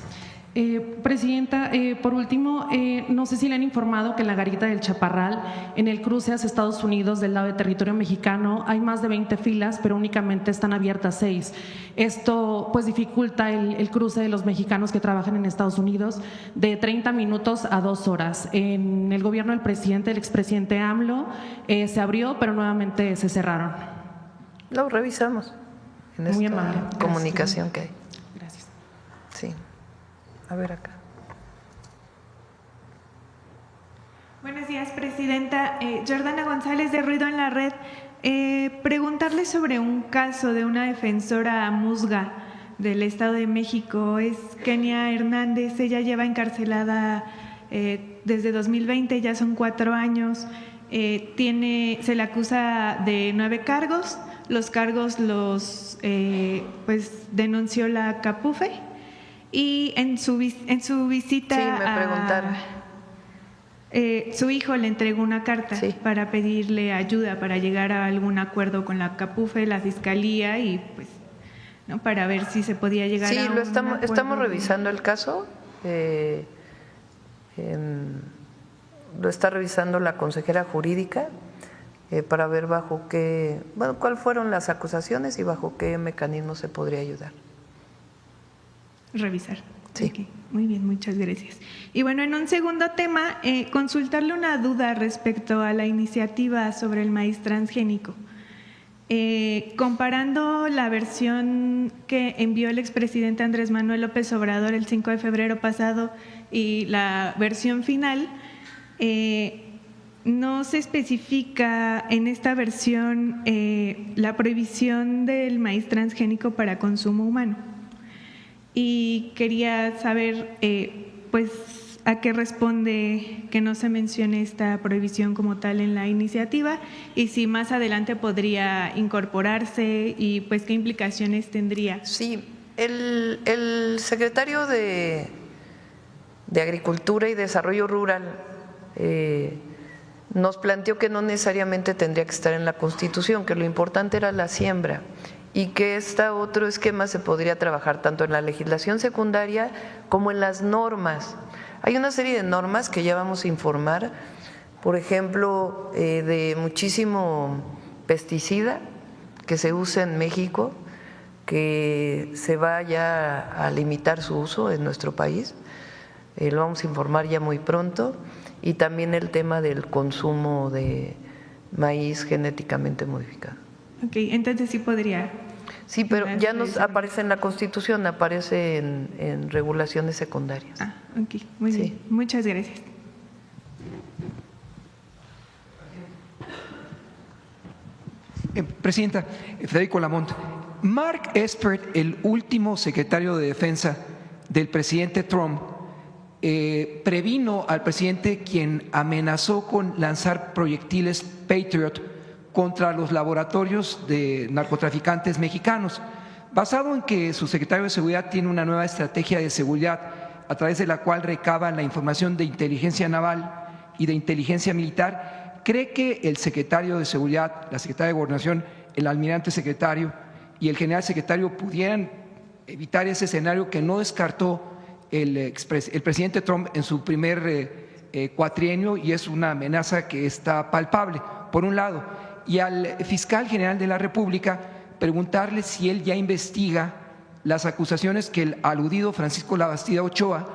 Presidenta, por último, no sé si le han informado que en la Garita del Chaparral, en el cruce hacia Estados Unidos del lado de territorio mexicano, hay más de 20 filas, pero únicamente están abiertas 6. Esto pues dificulta el cruce de los mexicanos que trabajan en Estados Unidos de 30 minutos a 2 horas. En el gobierno del presidente, el expresidente AMLO, se abrió, pero nuevamente se cerraron. Lo revisamos en Muy esta amable. comunicación que hay. Gracias. Sí. A ver acá. Buenos días, presidenta. Jordana González, de Ruido en la Red. Preguntarle sobre un caso de una defensora musga del Estado de México. Es Kenia Hernández. Ella lleva encarcelada desde 2020, ya son 4 años. Se le acusa de 9 cargos. Los cargos los denunció la CAPUFE. Y en su visita Sí, me preguntaron. su hijo le entregó una carta Sí. para pedirle ayuda para llegar a algún acuerdo con la CAPUFE, la Fiscalía y pues, ¿no? Para ver si se podía llegar Sí, a un estamos acuerdo. revisando el caso. Lo está revisando la consejera jurídica para ver cuáles fueron las acusaciones y bajo qué mecanismo se podría ayudar. Revisar. Sí. Ok, muy bien, muchas gracias. Y bueno, en un segundo tema, consultarle una duda respecto a la iniciativa sobre el maíz transgénico. Comparando la versión que envió el expresidente Andrés Manuel López Obrador el 5 de febrero pasado y la versión final, no se especifica en esta versión la prohibición del maíz transgénico para consumo humano. Y quería saber, pues, a qué responde que no se mencione esta prohibición como tal en la iniciativa y si más adelante podría incorporarse y pues qué implicaciones tendría. Sí, el secretario de Agricultura y Desarrollo Rural nos planteó que no necesariamente tendría que estar en la Constitución, que lo importante era la siembra y que este otro esquema se podría trabajar tanto en la legislación secundaria como en las normas. Hay una serie de normas que ya vamos a informar, por ejemplo, de muchísimo pesticida que se usa en México, que se va ya a limitar su uso en nuestro país, lo vamos a informar ya muy pronto, y también el tema del consumo de maíz genéticamente modificado. Ok, entonces sí podría. Sí, pero ya nos aparece en la Constitución, aparece en regulaciones secundarias. Ah, ok, muy Sí. bien. Muchas gracias. Presidenta, Federico Lamont, Mark Esper, el último secretario de Defensa del presidente Trump, previno al presidente, quien amenazó con lanzar proyectiles Patriot contra los laboratorios de narcotraficantes mexicanos, basado en que su secretario de Seguridad tiene una nueva estrategia de seguridad a través de la cual recaban la información de inteligencia naval y de inteligencia militar. ¿Cree que el secretario de Seguridad, la secretaria de Gobernación, el almirante secretario y el general secretario pudieran evitar ese escenario que no descartó el presidente Trump en su primer cuatrienio y es una amenaza que está palpable, por un lado? Y al fiscal general de la República preguntarle si él ya investiga las acusaciones que el aludido Francisco Labastida Ochoa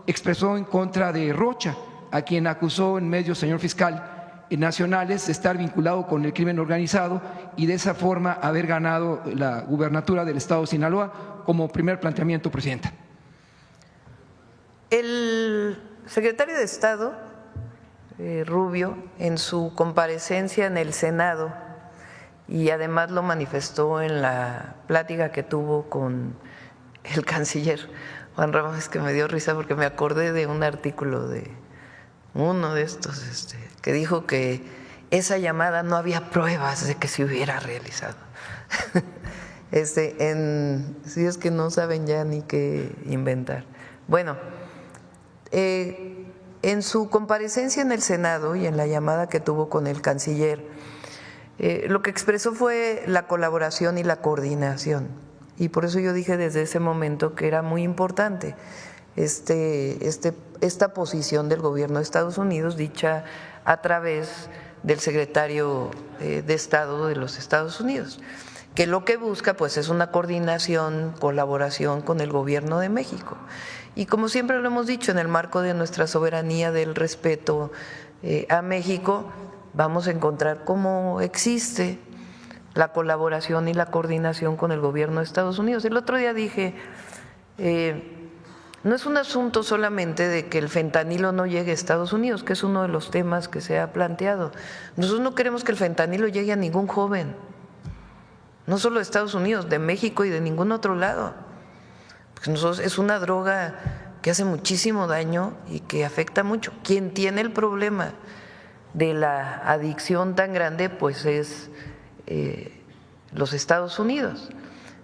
expresó en contra de Rocha, a quien acusó en medios, señor fiscal, nacionales de estar vinculado con el crimen organizado y de esa forma haber ganado la gubernatura del estado de Sinaloa, como primer planteamiento, presidenta. El secretario de Estado, Rubio, en su comparecencia en el Senado, y además lo manifestó en la plática que tuvo con el canciller Juan Ramos, que me dio risa porque me acordé de un artículo de uno de estos que dijo que esa llamada no había pruebas de que se hubiera realizado. Si es que no saben ya ni qué inventar. Bueno, en su comparecencia en el Senado y en la llamada que tuvo con el canciller, lo que expresó fue la colaboración y la coordinación. Y por eso yo dije desde ese momento que era muy importante esta posición del gobierno de Estados Unidos, dicha a través del secretario de Estado de los Estados Unidos, que lo que busca pues es una coordinación, colaboración con el gobierno de México. Y como siempre lo hemos dicho, en el marco de nuestra soberanía, del respeto a México, vamos a encontrar cómo existe la colaboración y la coordinación con el gobierno de Estados Unidos. El otro día dije, no es un asunto solamente de que el fentanilo no llegue a Estados Unidos, que es uno de los temas que se ha planteado. Nosotros no queremos que el fentanilo llegue a ningún joven, no solo de Estados Unidos, de México y de ningún otro lado. Porque nosotros, es una droga que hace muchísimo daño y que afecta mucho. Quien tiene el problema de la adicción tan grande, pues es los Estados Unidos.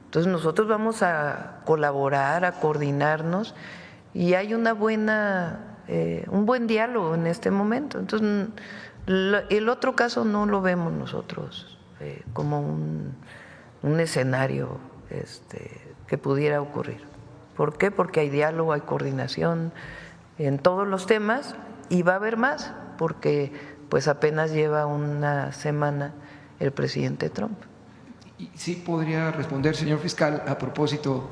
Entonces nosotros vamos a colaborar, a coordinarnos y hay una buena un buen diálogo en este momento. Entonces, el otro caso no lo vemos nosotros como un escenario que pudiera ocurrir. ¿Por qué? Porque hay diálogo, hay coordinación en todos los temas y va a haber más, porque pues apenas lleva una semana el presidente Trump. Y sí podría responder, señor fiscal, a propósito.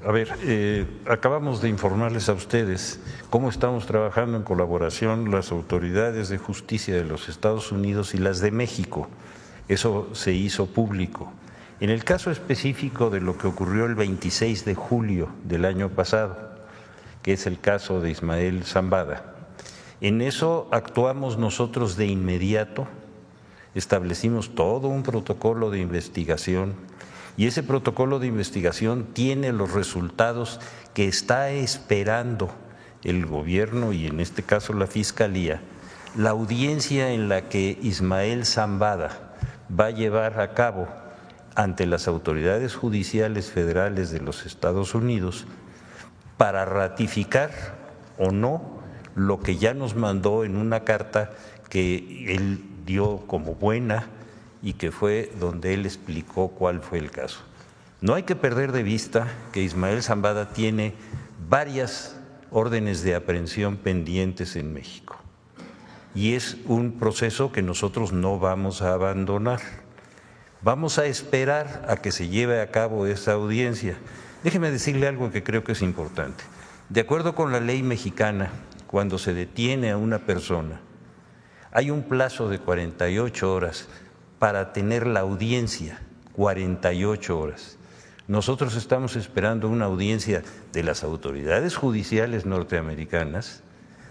A ver, acabamos de informarles a ustedes cómo estamos trabajando en colaboración las autoridades de justicia de los Estados Unidos y las de México. Eso se hizo público. En el caso específico de lo que ocurrió el 26 de julio del año pasado, que es el caso de Ismael Zambada, en eso actuamos nosotros de inmediato, establecimos todo un protocolo de investigación y ese protocolo de investigación tiene los resultados que está esperando el gobierno y en este caso la Fiscalía, la audiencia en la que Ismael Zambada va a llevar a cabo ante las autoridades judiciales federales de los Estados Unidos para ratificar o no lo que ya nos mandó en una carta que él dio como buena y que fue donde él explicó cuál fue el caso. No hay que perder de vista que Ismael Zambada tiene varias órdenes de aprehensión pendientes en México y es un proceso que nosotros no vamos a abandonar. Vamos a esperar a que se lleve a cabo esa audiencia. Déjeme decirle algo que creo que es importante. De acuerdo con la ley mexicana, cuando se detiene a una persona, hay un plazo de 48 horas para tener la audiencia, 48 horas. Nosotros estamos esperando una audiencia de las autoridades judiciales norteamericanas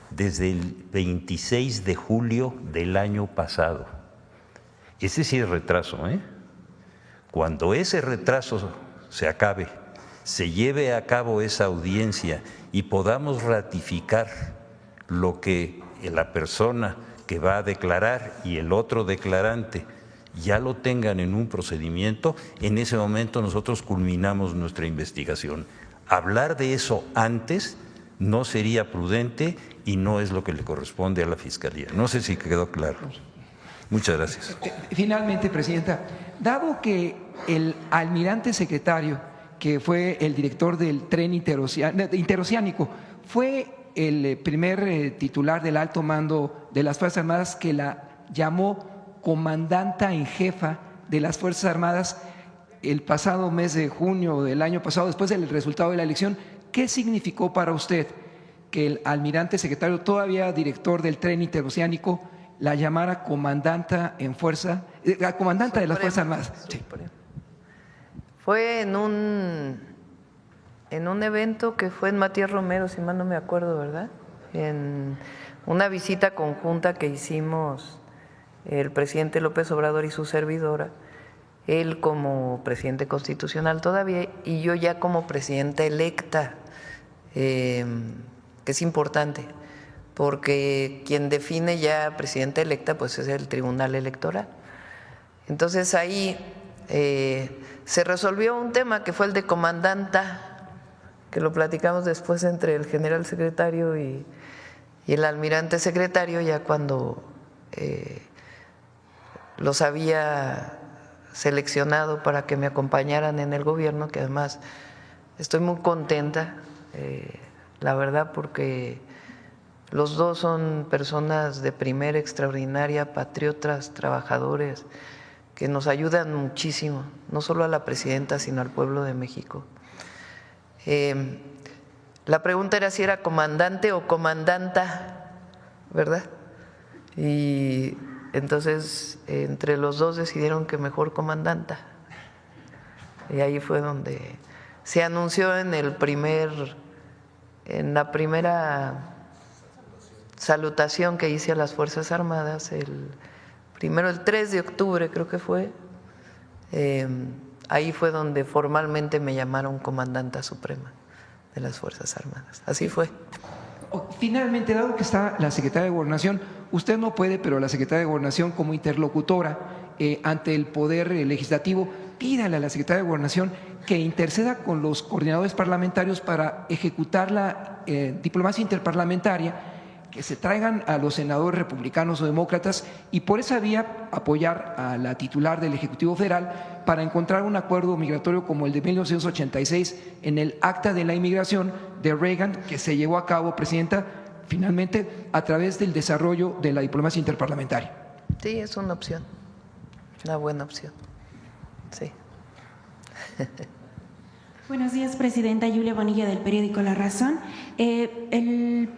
desde el 26 de julio del año pasado. Ese sí es retraso, ¿eh? Cuando ese retraso se acabe, se lleve a cabo esa audiencia y podamos ratificar lo que la persona que va a declarar y el otro declarante ya lo tengan en un procedimiento, en ese momento nosotros culminamos nuestra investigación. Hablar de eso antes no sería prudente y no es lo que le corresponde a la Fiscalía. No sé si quedó claro. Muchas gracias. Finalmente, Presidenta, dado que el almirante secretario, que fue el director del tren interoceánico, fue el primer titular del alto mando de las Fuerzas Armadas que la llamó comandanta en jefa de las Fuerzas Armadas el pasado mes de junio del año pasado, después del resultado de la elección, ¿qué significó para usted que el almirante secretario, todavía director del tren interoceánico, la llamara comandanta en fuerza, comandante de las Fuerzas Armadas? Sí. Fue en un evento que fue en Matías Romero, si mal no me acuerdo, ¿verdad? En una visita conjunta que hicimos el presidente López Obrador y su servidora, él como presidente constitucional todavía y yo ya como presidenta electa, que es importante, porque quien define ya presidenta electa pues es el Tribunal Electoral. Entonces ahí se resolvió un tema que fue el de comandanta, que lo platicamos después entre el general secretario y el almirante secretario, ya cuando los había seleccionado para que me acompañaran en el gobierno, que además estoy muy contenta, la verdad, porque los dos son personas de primera extraordinaria, patriotas, trabajadores, que nos ayudan muchísimo, no solo a la presidenta, sino al pueblo de México. La pregunta era si era comandante o comandanta, ¿verdad? Y entonces entre los dos decidieron que mejor comandanta. Y ahí fue donde se anunció en la primera salutación que hice a las Fuerzas Armadas, el 3 de octubre creo que fue, ahí fue donde formalmente me llamaron comandanta suprema de las Fuerzas Armadas. Así fue. Finalmente, dado que está la secretaria de Gobernación, usted no puede, pero la secretaria de Gobernación como interlocutora ante el Poder Legislativo, pídale a la Secretaría de Gobernación que interceda con los coordinadores parlamentarios para ejecutar la diplomacia interparlamentaria, que se traigan a los senadores republicanos o demócratas y por esa vía apoyar a la titular del Ejecutivo Federal para encontrar un acuerdo migratorio como el de 1986 en el Acta de la Inmigración de Reagan, que se llevó a cabo, Presidenta, finalmente a través del desarrollo de la diplomacia interparlamentaria. Sí, es una opción, una buena opción. Sí. Buenos días, Presidenta. Yulia Bonilla, del periódico La Razón.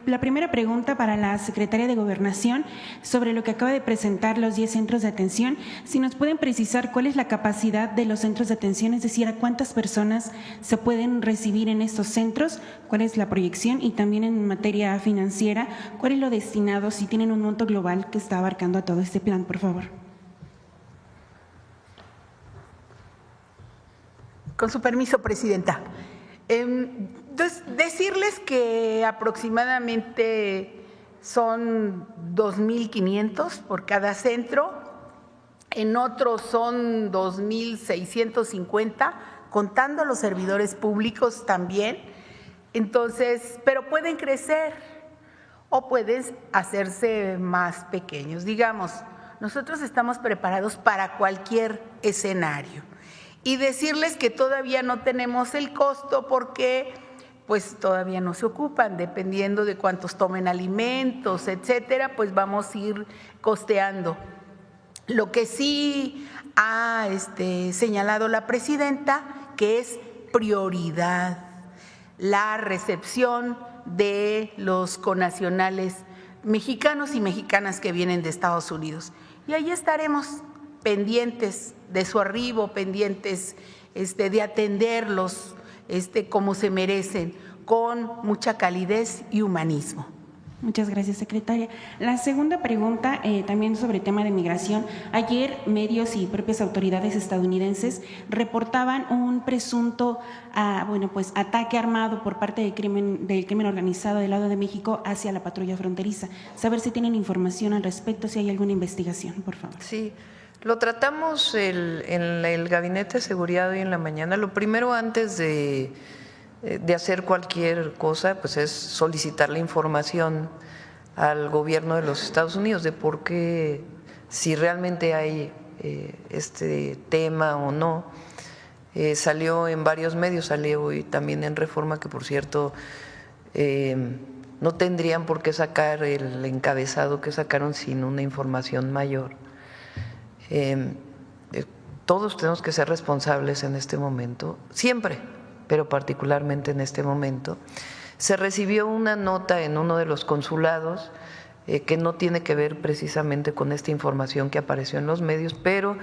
La primera pregunta para la Secretaria de Gobernación sobre lo que acaba de presentar los 10 centros de atención. Si nos pueden precisar cuál es la capacidad de los centros de atención, es decir, a cuántas personas se pueden recibir en estos centros, cuál es la proyección y también en materia financiera, cuál es lo destinado, si tienen un monto global que está abarcando a todo este plan, por favor. Con su permiso, Presidenta. Entonces, decirles que aproximadamente son 2.500 por cada centro, en otros son 2.650, contando los servidores públicos también. Entonces, pero pueden crecer o pueden hacerse más pequeños. Digamos, nosotros estamos preparados para cualquier escenario. Y decirles que todavía no tenemos el costo porque pues todavía no se ocupan, dependiendo de cuántos tomen alimentos, etcétera, pues vamos a ir costeando. Lo que sí ha señalado la Presidenta, que es prioridad la recepción de los connacionales mexicanos y mexicanas que vienen de Estados Unidos. Y ahí estaremos pendientes de su arribo, pendientes de atenderlos como se merecen, con mucha calidez y humanismo. Muchas gracias, secretaria. La segunda pregunta, también sobre el tema de migración. Ayer medios y propias autoridades estadounidenses reportaban un presunto ataque armado por parte del crimen organizado del lado de México hacia la patrulla fronteriza. Saber si tienen información al respecto, si hay alguna investigación, por favor. Sí. Lo tratamos en el Gabinete de Seguridad hoy en la mañana. Lo primero, antes de hacer cualquier cosa, pues es solicitar la información al gobierno de los Estados Unidos de por qué, si realmente hay este tema o no. Salió en varios medios, salió hoy también en Reforma, que por cierto no tendrían por qué sacar el encabezado que sacaron sin una información mayor. Todos tenemos que ser responsables en este momento, siempre, pero particularmente en este momento. Se recibió una nota en uno de los consulados que no tiene que ver precisamente con esta información que apareció en los medios, pero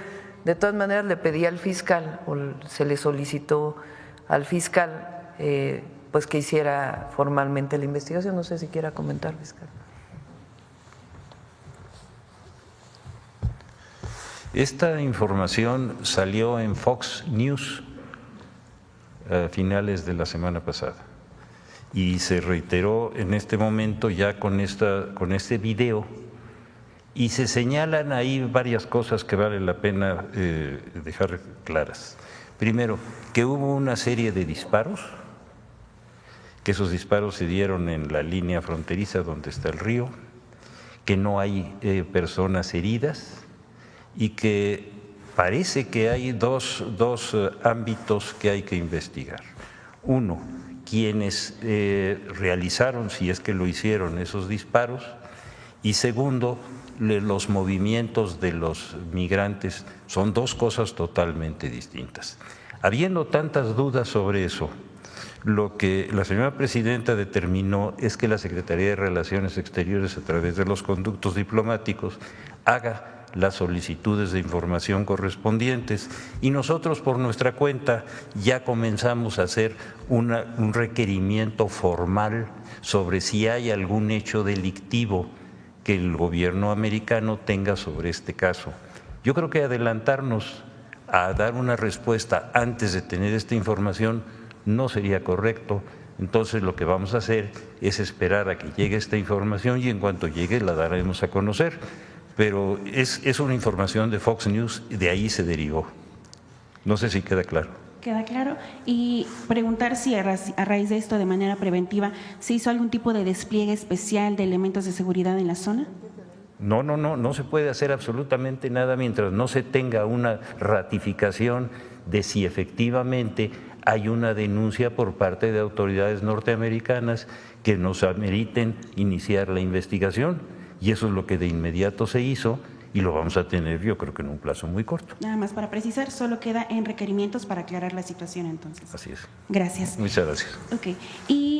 de todas maneras le pedí al fiscal, o se le solicitó al fiscal, pues que hiciera formalmente la investigación. No sé si quiera comentar, fiscal. Esta información salió en Fox News a finales de la semana pasada y se reiteró en este momento ya con este video, y se señalan ahí varias cosas que vale la pena dejar claras. Primero, que hubo una serie de disparos, que esos disparos se dieron en la línea fronteriza donde está el río, que no hay personas heridas, y que parece que hay dos ámbitos que hay que investigar. Uno, quienes realizaron, si es que lo hicieron, esos disparos, y segundo, los movimientos de los migrantes. Son dos cosas totalmente distintas. Habiendo tantas dudas sobre eso, lo que la señora Presidenta determinó es que la Secretaría de Relaciones Exteriores, a través de los conductos diplomáticos, haga las solicitudes de información correspondientes, y nosotros por nuestra cuenta ya comenzamos a hacer un requerimiento formal sobre si hay algún hecho delictivo que el gobierno americano tenga sobre este caso. Yo creo que adelantarnos a dar una respuesta antes de tener esta información no sería correcto. Entonces lo que vamos a hacer es esperar a que llegue esta información, y en cuanto llegue la daremos a conocer. Pero es una información de Fox News y de ahí se derivó. No sé si queda claro. Queda claro. Y preguntar si a raíz de esto, de manera preventiva, ¿se hizo algún tipo de despliegue especial de elementos de seguridad en la zona? No se puede hacer absolutamente nada mientras no se tenga una ratificación de si efectivamente hay una denuncia por parte de autoridades norteamericanas que nos ameriten iniciar la investigación. Y eso es lo que de inmediato se hizo y lo vamos a tener, yo creo que en un plazo muy corto. Nada más para precisar, solo queda en requerimientos para aclarar la situación entonces. Así es. Gracias. Muchas gracias. Ok. Y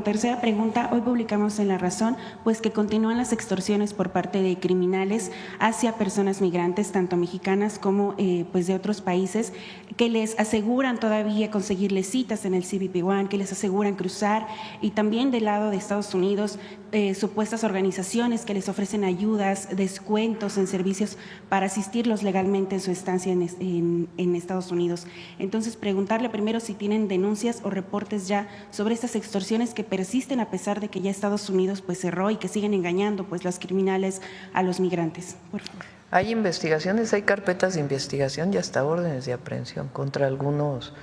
tercera pregunta, hoy publicamos en La Razón pues que continúan las extorsiones por parte de criminales hacia personas migrantes, tanto mexicanas como pues de otros países, que les aseguran todavía conseguirles citas en el CBP-1, que les aseguran cruzar, y también del lado de Estados Unidos, supuestas organizaciones que les ofrecen ayudas, descuentos en servicios para asistirlos legalmente en su estancia en Estados Unidos. Entonces, preguntarle primero si tienen denuncias o reportes ya sobre estas extorsiones que persisten a pesar de que ya Estados Unidos pues cerró y que siguen engañando pues los criminales a los migrantes. Por favor. Hay investigaciones, hay carpetas de investigación y hasta órdenes de aprehensión contra algunos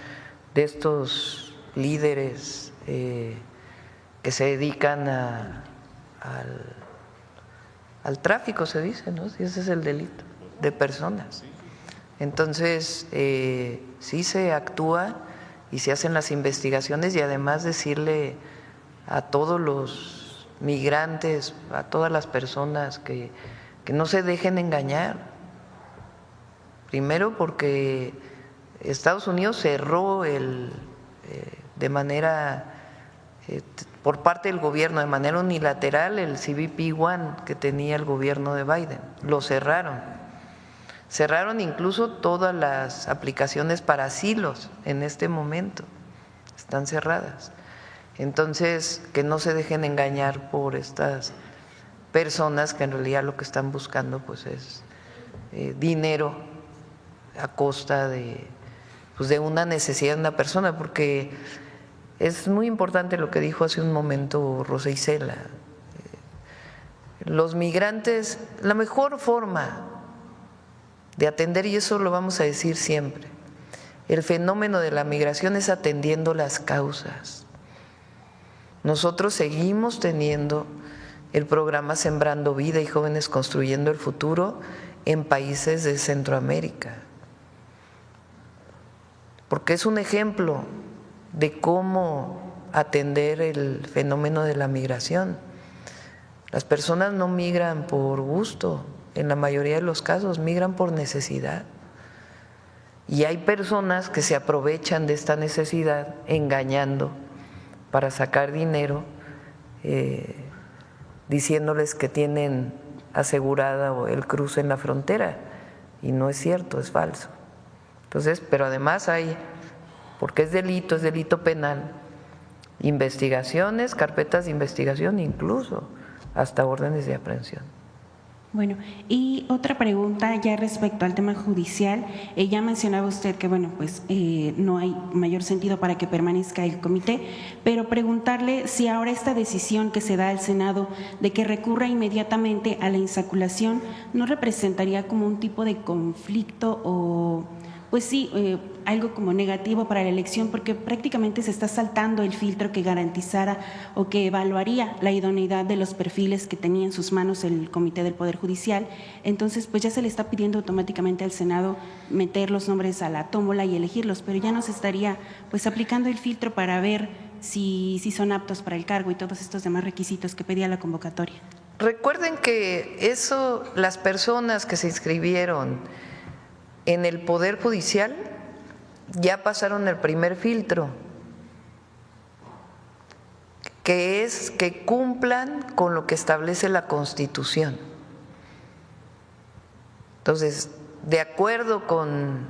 de estos líderes que se dedican al tráfico, se dice, ¿no? Si ese es el delito, de personas. Entonces, sí se actúa y se hacen las investigaciones, y además decirle a todos los migrantes, a todas las personas que no se dejen engañar. Primero porque Estados Unidos cerró de manera, por parte del gobierno, de manera unilateral, el CBP-1 que tenía el gobierno de Biden. Lo cerraron. Cerraron incluso todas las aplicaciones para asilos en este momento. Están cerradas. Entonces, que no se dejen engañar por estas personas que en realidad lo que están buscando pues es dinero a costa de una necesidad de una persona, porque es muy importante lo que dijo hace un momento Rosa Isela. Los migrantes, la mejor forma de atender, y eso lo vamos a decir siempre, el fenómeno de la migración es atendiendo las causas. Nosotros seguimos teniendo el programa Sembrando Vida y Jóvenes Construyendo el Futuro en países de Centroamérica, porque es un ejemplo de cómo atender el fenómeno de la migración. Las personas no migran por gusto, en la mayoría de los casos migran por necesidad. Y hay personas que se aprovechan de esta necesidad engañando para sacar dinero, diciéndoles que tienen asegurada el cruce en la frontera, y no es cierto, es falso. Entonces, pero además hay, porque es delito penal, investigaciones, carpetas de investigación, incluso hasta órdenes de aprehensión. Bueno, y otra pregunta ya respecto al tema judicial. Ya mencionaba usted que, pues no hay mayor sentido para que permanezca el comité, pero preguntarle si ahora esta decisión que se da al Senado de que recurra inmediatamente a la insaculación no representaría como un tipo de conflicto o, pues sí, algo como negativo para la elección, porque prácticamente se está saltando el filtro que garantizara o que evaluaría la idoneidad de los perfiles que tenía en sus manos el Comité del Poder Judicial. Entonces, pues ya se le está pidiendo automáticamente al Senado meter los nombres a la tómbola y elegirlos, pero ya no se estaría pues aplicando el filtro para ver si son aptos para el cargo y todos estos demás requisitos que pedía la convocatoria. Recuerden que eso, las personas que se inscribieron en el Poder Judicial ya pasaron el primer filtro, que es que cumplan con lo que establece la Constitución. Entonces, de acuerdo con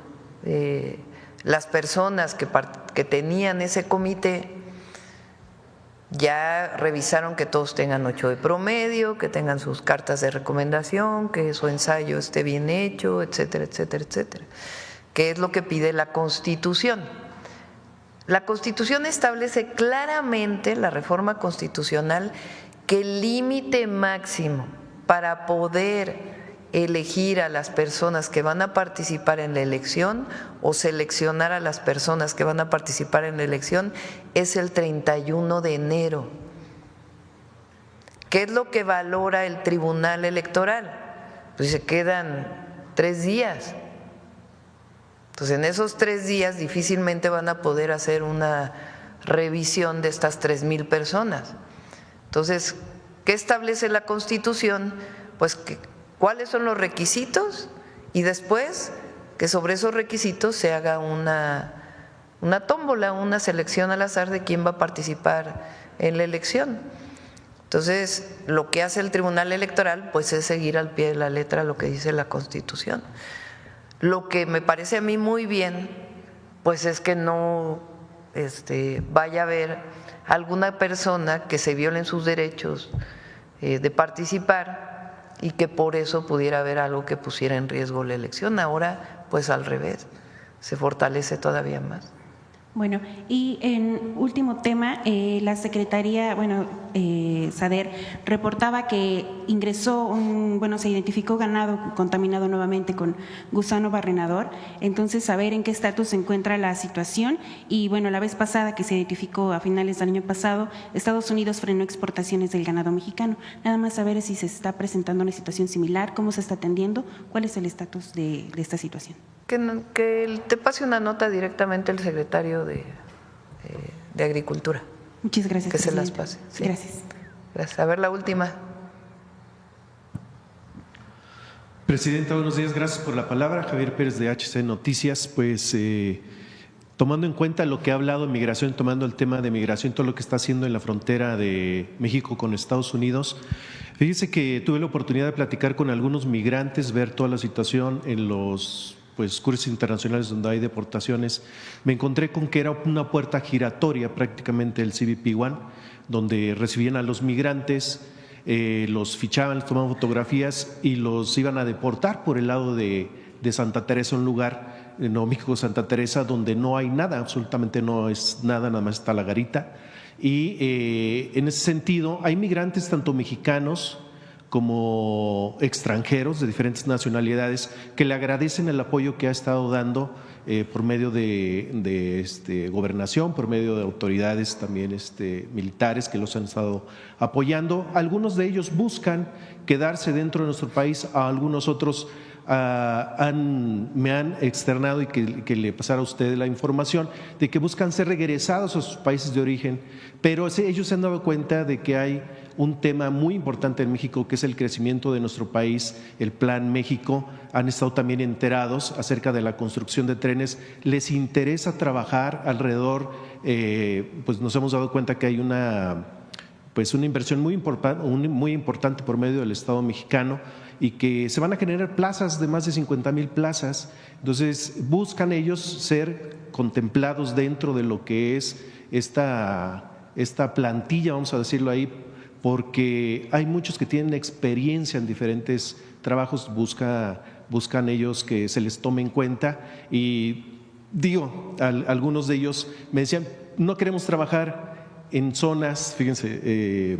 las personas que tenían ese comité, ya revisaron que todos tengan 8 de promedio, que tengan sus cartas de recomendación, que su ensayo esté bien hecho, etcétera, etcétera, etcétera. ¿Qué es lo que pide la Constitución? La Constitución establece claramente, la reforma constitucional, que el límite máximo para poder elegir a las personas que van a participar en la elección o seleccionar a las personas que van a participar en la elección es el 31 de enero. ¿Qué es lo que valora el Tribunal Electoral? Pues se quedan 3 días. Entonces, en esos 3 días difícilmente van a poder hacer una revisión de estas 3,000 personas. Entonces, ¿qué establece la Constitución? Pues cuáles son los requisitos y después que sobre esos requisitos se haga una tómbola, una selección al azar de quién va a participar en la elección. Entonces, lo que hace el Tribunal Electoral pues es seguir al pie de la letra lo que dice la Constitución. Lo que me parece a mí muy bien pues es que no vaya a haber alguna persona que se violen sus derechos de participar y que por eso pudiera haber algo que pusiera en riesgo la elección. Ahora, pues al revés, se fortalece todavía más. Bueno, y en último tema, la Secretaría, SADER, reportaba que ingresó se identificó ganado contaminado nuevamente con gusano barrenador. Entonces, saber en qué estatus se encuentra la situación. Y la vez pasada que se identificó a finales del año pasado, Estados Unidos frenó exportaciones del ganado mexicano. Nada más saber si se está presentando una situación similar, cómo se está atendiendo, cuál es el estatus de esta situación. Que te pase una nota directamente el secretario de Agricultura. Muchas gracias. Que se las pase. Sí. Gracias. Gracias. A ver, la última. Presidenta, buenos días. Gracias por la palabra. Javier Pérez de HC Noticias. Pues tomando en cuenta lo que ha hablado de migración, tomando el tema de migración, todo lo que está haciendo en la frontera de México con Estados Unidos, fíjese que tuve la oportunidad de platicar con algunos migrantes, ver toda la situación en los cruces internacionales donde hay deportaciones. Me encontré con que era una puerta giratoria prácticamente el CBP-1, donde recibían a los migrantes, los fichaban, les tomaban fotografías y los iban a deportar por el lado de Santa Teresa, un lugar, Nuevo México, Santa Teresa, donde no hay nada, absolutamente no es nada, nada más está la garita. Y en ese sentido hay migrantes tanto mexicanos como extranjeros de diferentes nacionalidades que le agradecen el apoyo que ha estado dando por medio de gobernación, por medio de autoridades también militares que los han estado apoyando. Algunos de ellos buscan quedarse dentro de nuestro país, a algunos otros me han externado y que le pasara a usted la información de que buscan ser regresados a sus países de origen, pero ellos se han dado cuenta de que hay un tema muy importante en México que es el crecimiento de nuestro país, el Plan México. Han estado también enterados acerca de la construcción de trenes, les interesa trabajar alrededor, pues nos hemos dado cuenta que hay una inversión muy importante por medio del Estado mexicano y que se van a generar plazas de más de 50,000 plazas. Entonces buscan ellos ser contemplados dentro de lo que es esta plantilla, vamos a decirlo ahí, porque hay muchos que tienen experiencia en diferentes trabajos, buscan ellos que se les tome en cuenta. Y algunos de ellos me decían, no queremos trabajar en zonas, fíjense,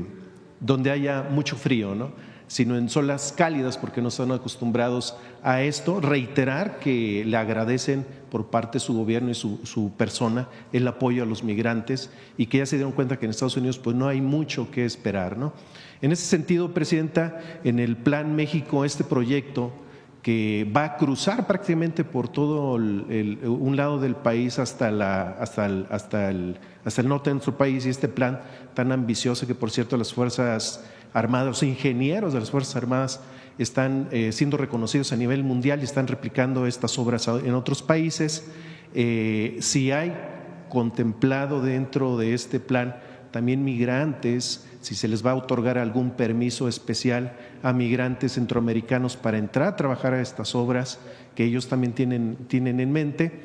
donde haya mucho frío, ¿no?, sino en zonas cálidas, porque no están acostumbrados a esto. Reiterar que le agradecen por parte de su gobierno y su persona el apoyo a los migrantes y que ya se dieron cuenta que en Estados Unidos pues no hay mucho que esperar, ¿no? En ese sentido, Presidenta, en el Plan México, este proyecto que va a cruzar prácticamente por todo un lado del país hasta el norte de nuestro país, y este plan tan ambicioso que, por cierto, las Fuerzas Armadas, los ingenieros de las Fuerzas Armadas están siendo reconocidos a nivel mundial y están replicando estas obras en otros países. Si hay contemplado dentro de este plan también migrantes, si se les va a otorgar algún permiso especial a migrantes centroamericanos para entrar a trabajar a estas obras que ellos también tienen en mente,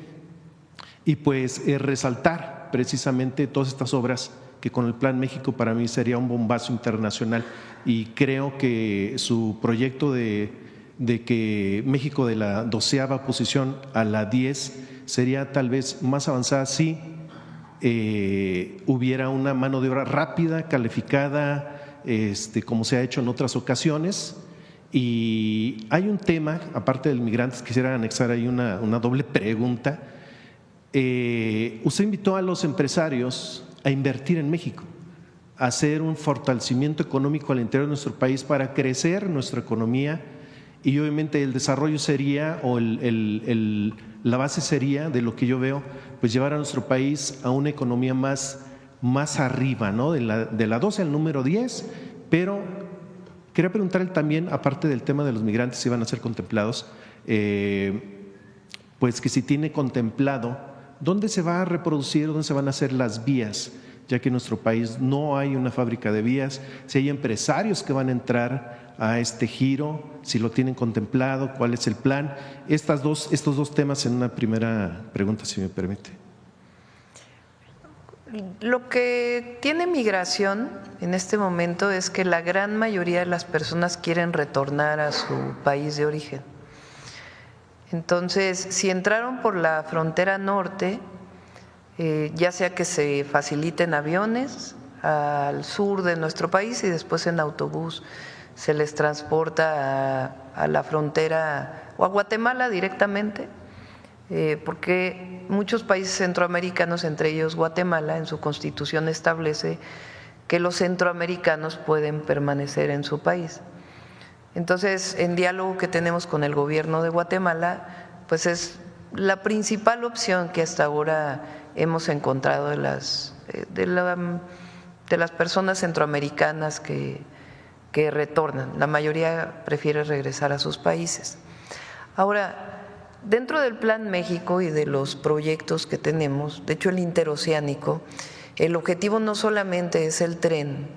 y pues resaltar precisamente todas estas obras que con el Plan México para mí sería un bombazo internacional, y creo que su proyecto de que México de la 12ª posición a la 10 sería tal vez más avanzada si hubiera una mano de obra rápida, calificada, como se ha hecho en otras ocasiones, Y hay un tema, aparte del migrantes, quisiera anexar ahí una doble pregunta. Usted invitó a los empresarios a invertir en México, a hacer un fortalecimiento económico al interior de nuestro país para crecer nuestra economía, y obviamente el desarrollo sería, o la base sería, de lo que yo veo, pues llevar a nuestro país a una economía más arriba, ¿no? De la 12 al número 10, pero quería preguntarle también, aparte del tema de los migrantes, si van a ser contemplados, pues que si tiene contemplado dónde se va a reproducir, dónde se van a hacer las vías, ya que en nuestro país no hay una fábrica de vías, si hay empresarios que van a entrar a este giro, si lo tienen contemplado, cuál es el plan. Estos dos temas en una primera pregunta, si me permite. Lo que tiene migración en este momento es que la gran mayoría de las personas quieren retornar a su país de origen. Entonces, si entraron por la frontera norte, ya sea que se faciliten aviones al sur de nuestro país y después en autobús se les transporta a la frontera o a Guatemala directamente, porque muchos países centroamericanos, entre ellos Guatemala, en su constitución establece que los centroamericanos pueden permanecer en su país. Entonces, en diálogo que tenemos con el gobierno de Guatemala, pues es la principal opción que hasta ahora hemos encontrado de las personas centroamericanas que retornan. La mayoría prefiere regresar a sus países. Ahora, dentro del Plan México y de los proyectos que tenemos, de hecho el interoceánico, el objetivo no solamente es el tren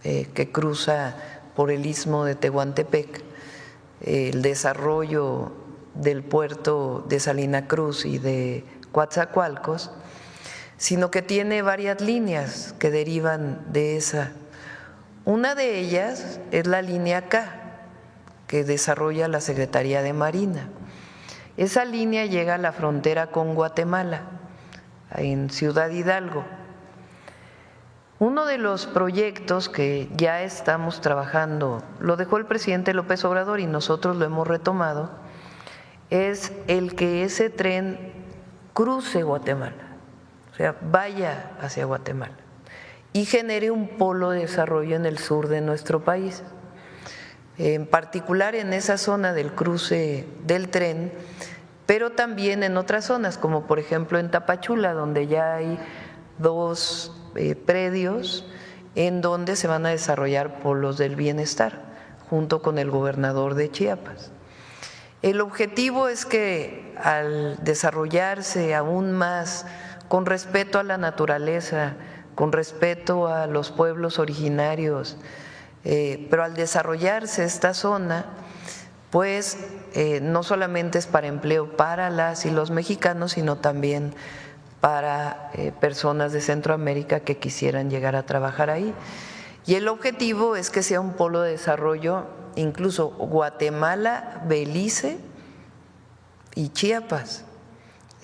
que cruza por el istmo de Tehuantepec, el desarrollo del puerto de Salina Cruz y de Coatzacoalcos, sino que tiene varias líneas que derivan de esa. Una de ellas es la línea K, que desarrolla la Secretaría de Marina. Esa línea llega a la frontera con Guatemala, en Ciudad Hidalgo. Uno de los proyectos que ya estamos trabajando, lo dejó el presidente López Obrador y nosotros lo hemos retomado, es el que ese tren cruce Guatemala, o sea, vaya hacia Guatemala y genere un polo de desarrollo en el sur de nuestro país. En particular en esa zona del cruce del tren, pero también en otras zonas, como por ejemplo en Tapachula, donde ya hay 2 predios en donde se van a desarrollar polos del bienestar, junto con el gobernador de Chiapas. El objetivo es que al desarrollarse aún más con respeto a la naturaleza, con respeto a los pueblos originarios, pero al desarrollarse esta zona, pues no solamente es para empleo para las y los mexicanos, sino también para personas de Centroamérica que quisieran llegar a trabajar ahí. Y el objetivo es que sea un polo de desarrollo, incluso Guatemala, Belice y Chiapas,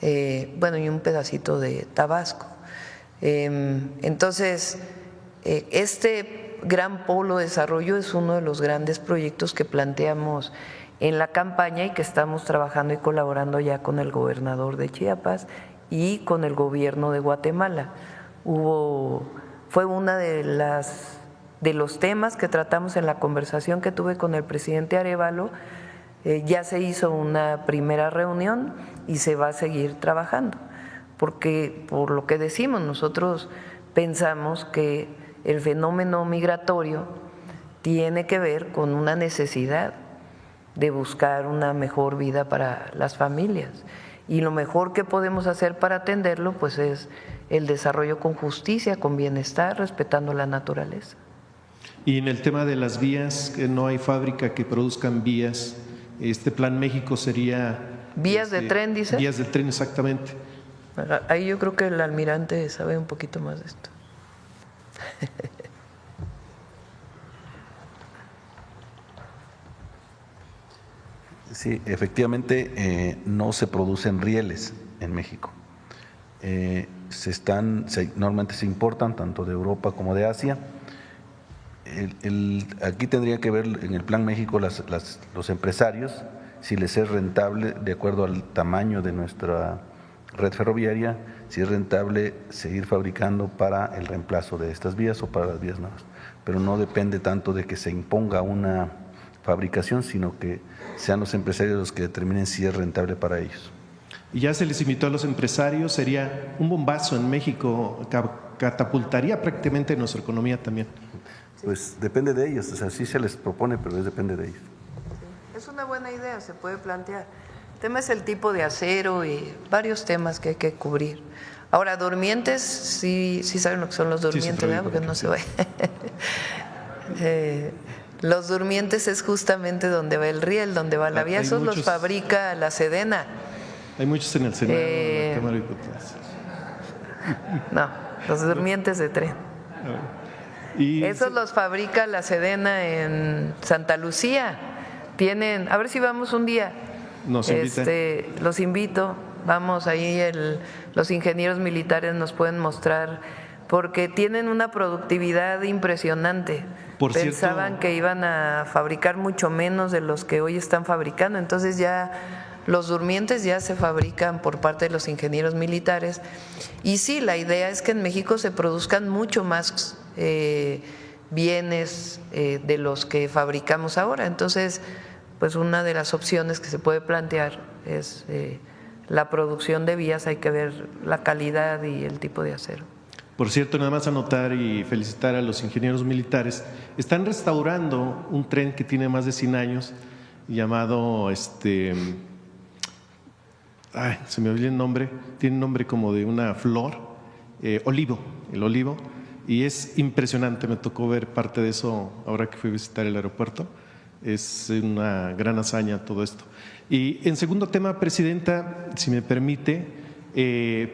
bueno, y un pedacito de Tabasco. Entonces, este gran polo de desarrollo es uno de los grandes proyectos que planteamos en la campaña y que estamos trabajando y colaborando ya con el gobernador de Chiapas y con el gobierno de Guatemala. Fue una de los temas que tratamos en la conversación que tuve con el presidente Arévalo. Ya se hizo una primera reunión y se va a seguir trabajando, porque por lo que decimos, nosotros pensamos que el fenómeno migratorio tiene que ver con una necesidad de buscar una mejor vida para las familias, y lo mejor que podemos hacer para atenderlo pues es el desarrollo con justicia, con bienestar, respetando la naturaleza. Y en el tema de las vías, que no hay fábrica que produzcan vías, este Plan México sería… ¿Vías de tren, dice? Vías de tren, exactamente. Ahí yo creo que el almirante sabe un poquito más de esto. Sí, efectivamente no se producen rieles en México. Normalmente se importan tanto de Europa como de Asia. Aquí tendría que ver en el Plan México los empresarios, si les es rentable, de acuerdo al tamaño de nuestra red ferroviaria, si es rentable seguir fabricando para el reemplazo de estas vías o para las vías nuevas. Pero no depende tanto de que se imponga una fabricación, sino que sean los empresarios los que determinen si es rentable para ellos. Y ya se les invitó a los empresarios, sería un bombazo en México, catapultaría prácticamente nuestra economía también. Pues depende de ellos, o sea, sí se les propone, pero depende de ellos. Es una buena idea, se puede plantear. El tema es el tipo de acero y varios temas que hay que cubrir. Ahora, durmientes, sí saben lo que son los durmientes, ¿verdad? Porque no se va. Los durmientes es justamente donde va el riel, donde va la vía. Esos los fabrica la Sedena. Hay muchos en el Senado, en la Cámara de Diputados. No, los durmientes de tren. Esos los fabrica la Sedena en Santa Lucía. Tienen, a ver si vamos un día. Nos invitan. Los invito, vamos ahí, los ingenieros militares nos pueden mostrar, porque tienen una productividad impresionante. Pensaban que iban a fabricar mucho menos de los que hoy están fabricando, entonces ya los durmientes ya se fabrican por parte de los ingenieros militares. Y sí, la idea es que en México se produzcan mucho más bienes de los que fabricamos ahora. Entonces, pues una de las opciones que se puede plantear es la producción de vías. Hay que ver la calidad y el tipo de acero. Por cierto, nada más anotar y felicitar a los ingenieros militares. Están restaurando un tren que tiene más de 100 años, llamado, se me olvidó el nombre, tiene un nombre como de una flor, el olivo, y es impresionante, me tocó ver parte de eso ahora que fui a visitar el aeropuerto. Es una gran hazaña todo esto. Y en segundo tema, Presidenta, si me permite,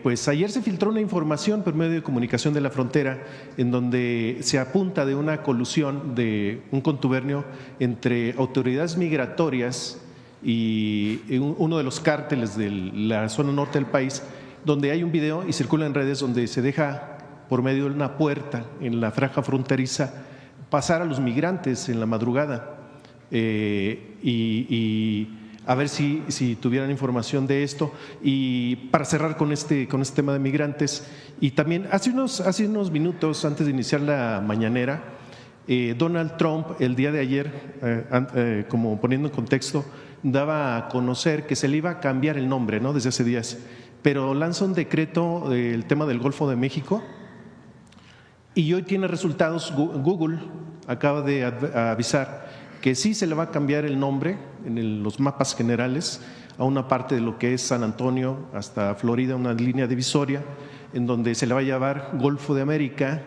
pues ayer se filtró una información por medio de comunicación de la frontera en donde se apunta de una colusión, de un contubernio entre autoridades migratorias y uno de los cárteles de la zona norte del país, donde hay un video y circula en redes donde se deja por medio de una puerta en la franja fronteriza pasar a los migrantes en la madrugada. Y a ver si tuvieran información de esto. Y para cerrar con este tema de migrantes, y también hace unos minutos antes de iniciar la mañanera, Donald Trump el día de ayer, como poniendo en contexto, daba a conocer que se le iba a cambiar el nombre, ¿no? Desde hace días, pero lanza un decreto del tema del Golfo de México y hoy tiene resultados. Google acaba de avisar que sí se le va a cambiar el nombre en los mapas generales a una parte de lo que es San Antonio hasta Florida, una línea divisoria, en donde se le va a llamar Golfo de América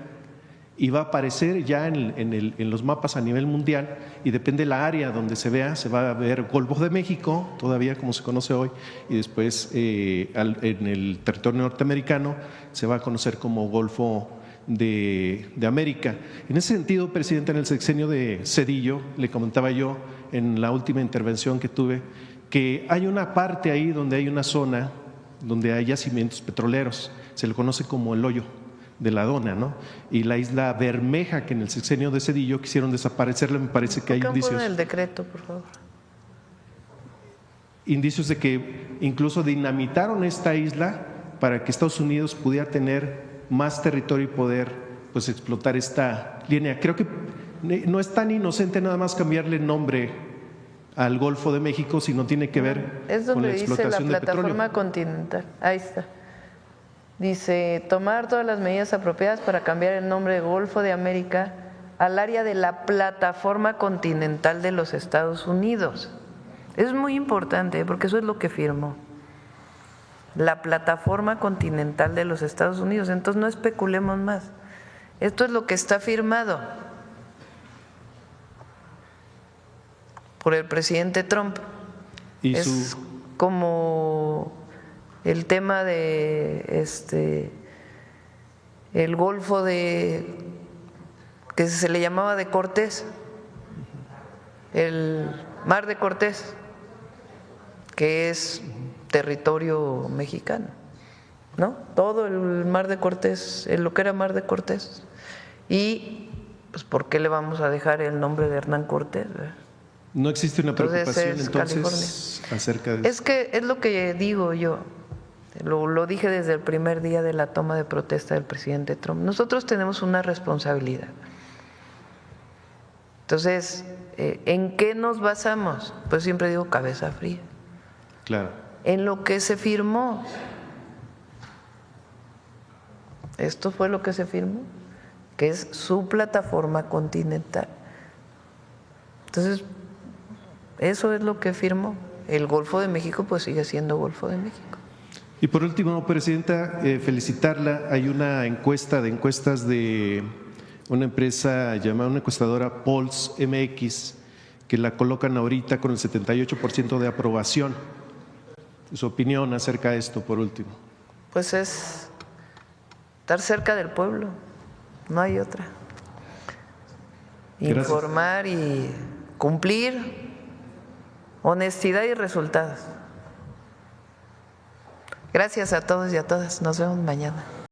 y va a aparecer ya en los mapas a nivel mundial, y depende de la área donde se vea, se va a ver Golfo de México, todavía como se conoce hoy, y después en el territorio norteamericano se va a conocer como Golfo de América. En ese sentido, Presidenta, en el sexenio de Zedillo, le comentaba yo en la última intervención que tuve, que hay una parte ahí donde hay una zona donde hay yacimientos petroleros, se le conoce como el hoyo de la Dona, ¿no? Y la isla Bermeja, que en el sexenio de Zedillo quisieron desaparecerla, me parece que hay indicios. Pongan el decreto, por favor. Indicios de que incluso dinamitaron esta isla para que Estados Unidos pudiera tener más territorio y poder pues explotar esta línea. Creo que no es tan inocente nada más cambiarle el nombre al Golfo de México, sino tiene que ver con la explotación de petróleo. Es donde dice la plataforma continental. Ahí está. Dice, tomar todas las medidas apropiadas para cambiar el nombre de Golfo de América al área de la plataforma continental de los Estados Unidos. Es muy importante porque eso es lo que firmó. La plataforma continental de los Estados Unidos. Entonces no especulemos más. Esto es lo que está firmado por el presidente Trump. Es como el tema de el Golfo que se le llamaba de Cortés, el Mar de Cortés, que es territorio mexicano, ¿no? Todo el Mar de Cortés, lo que era Mar de Cortés. Y pues ¿por qué le vamos a dejar el nombre de Hernán Cortés? ¿No existe una preocupación es entonces acerca de Es que es lo que digo yo, lo dije desde el primer día de la toma de protesta del presidente Trump. Nosotros tenemos una responsabilidad. Entonces, ¿en qué nos basamos? Pues siempre digo cabeza fría. Claro. En lo que se firmó. Esto fue lo que se firmó, que es su plataforma continental. Entonces, eso es lo que firmó. El Golfo de México pues sigue siendo Golfo de México. Y por último, Presidenta, felicitarla. Hay una encuestas de una empresa llamada, una encuestadora Pulse MX, que la colocan ahorita con el 78% de aprobación. Su opinión acerca de esto, por último. Pues es estar cerca del pueblo, no hay otra. Gracias. Informar y cumplir, honestidad y resultados. Gracias a todos y a todas. Nos vemos mañana.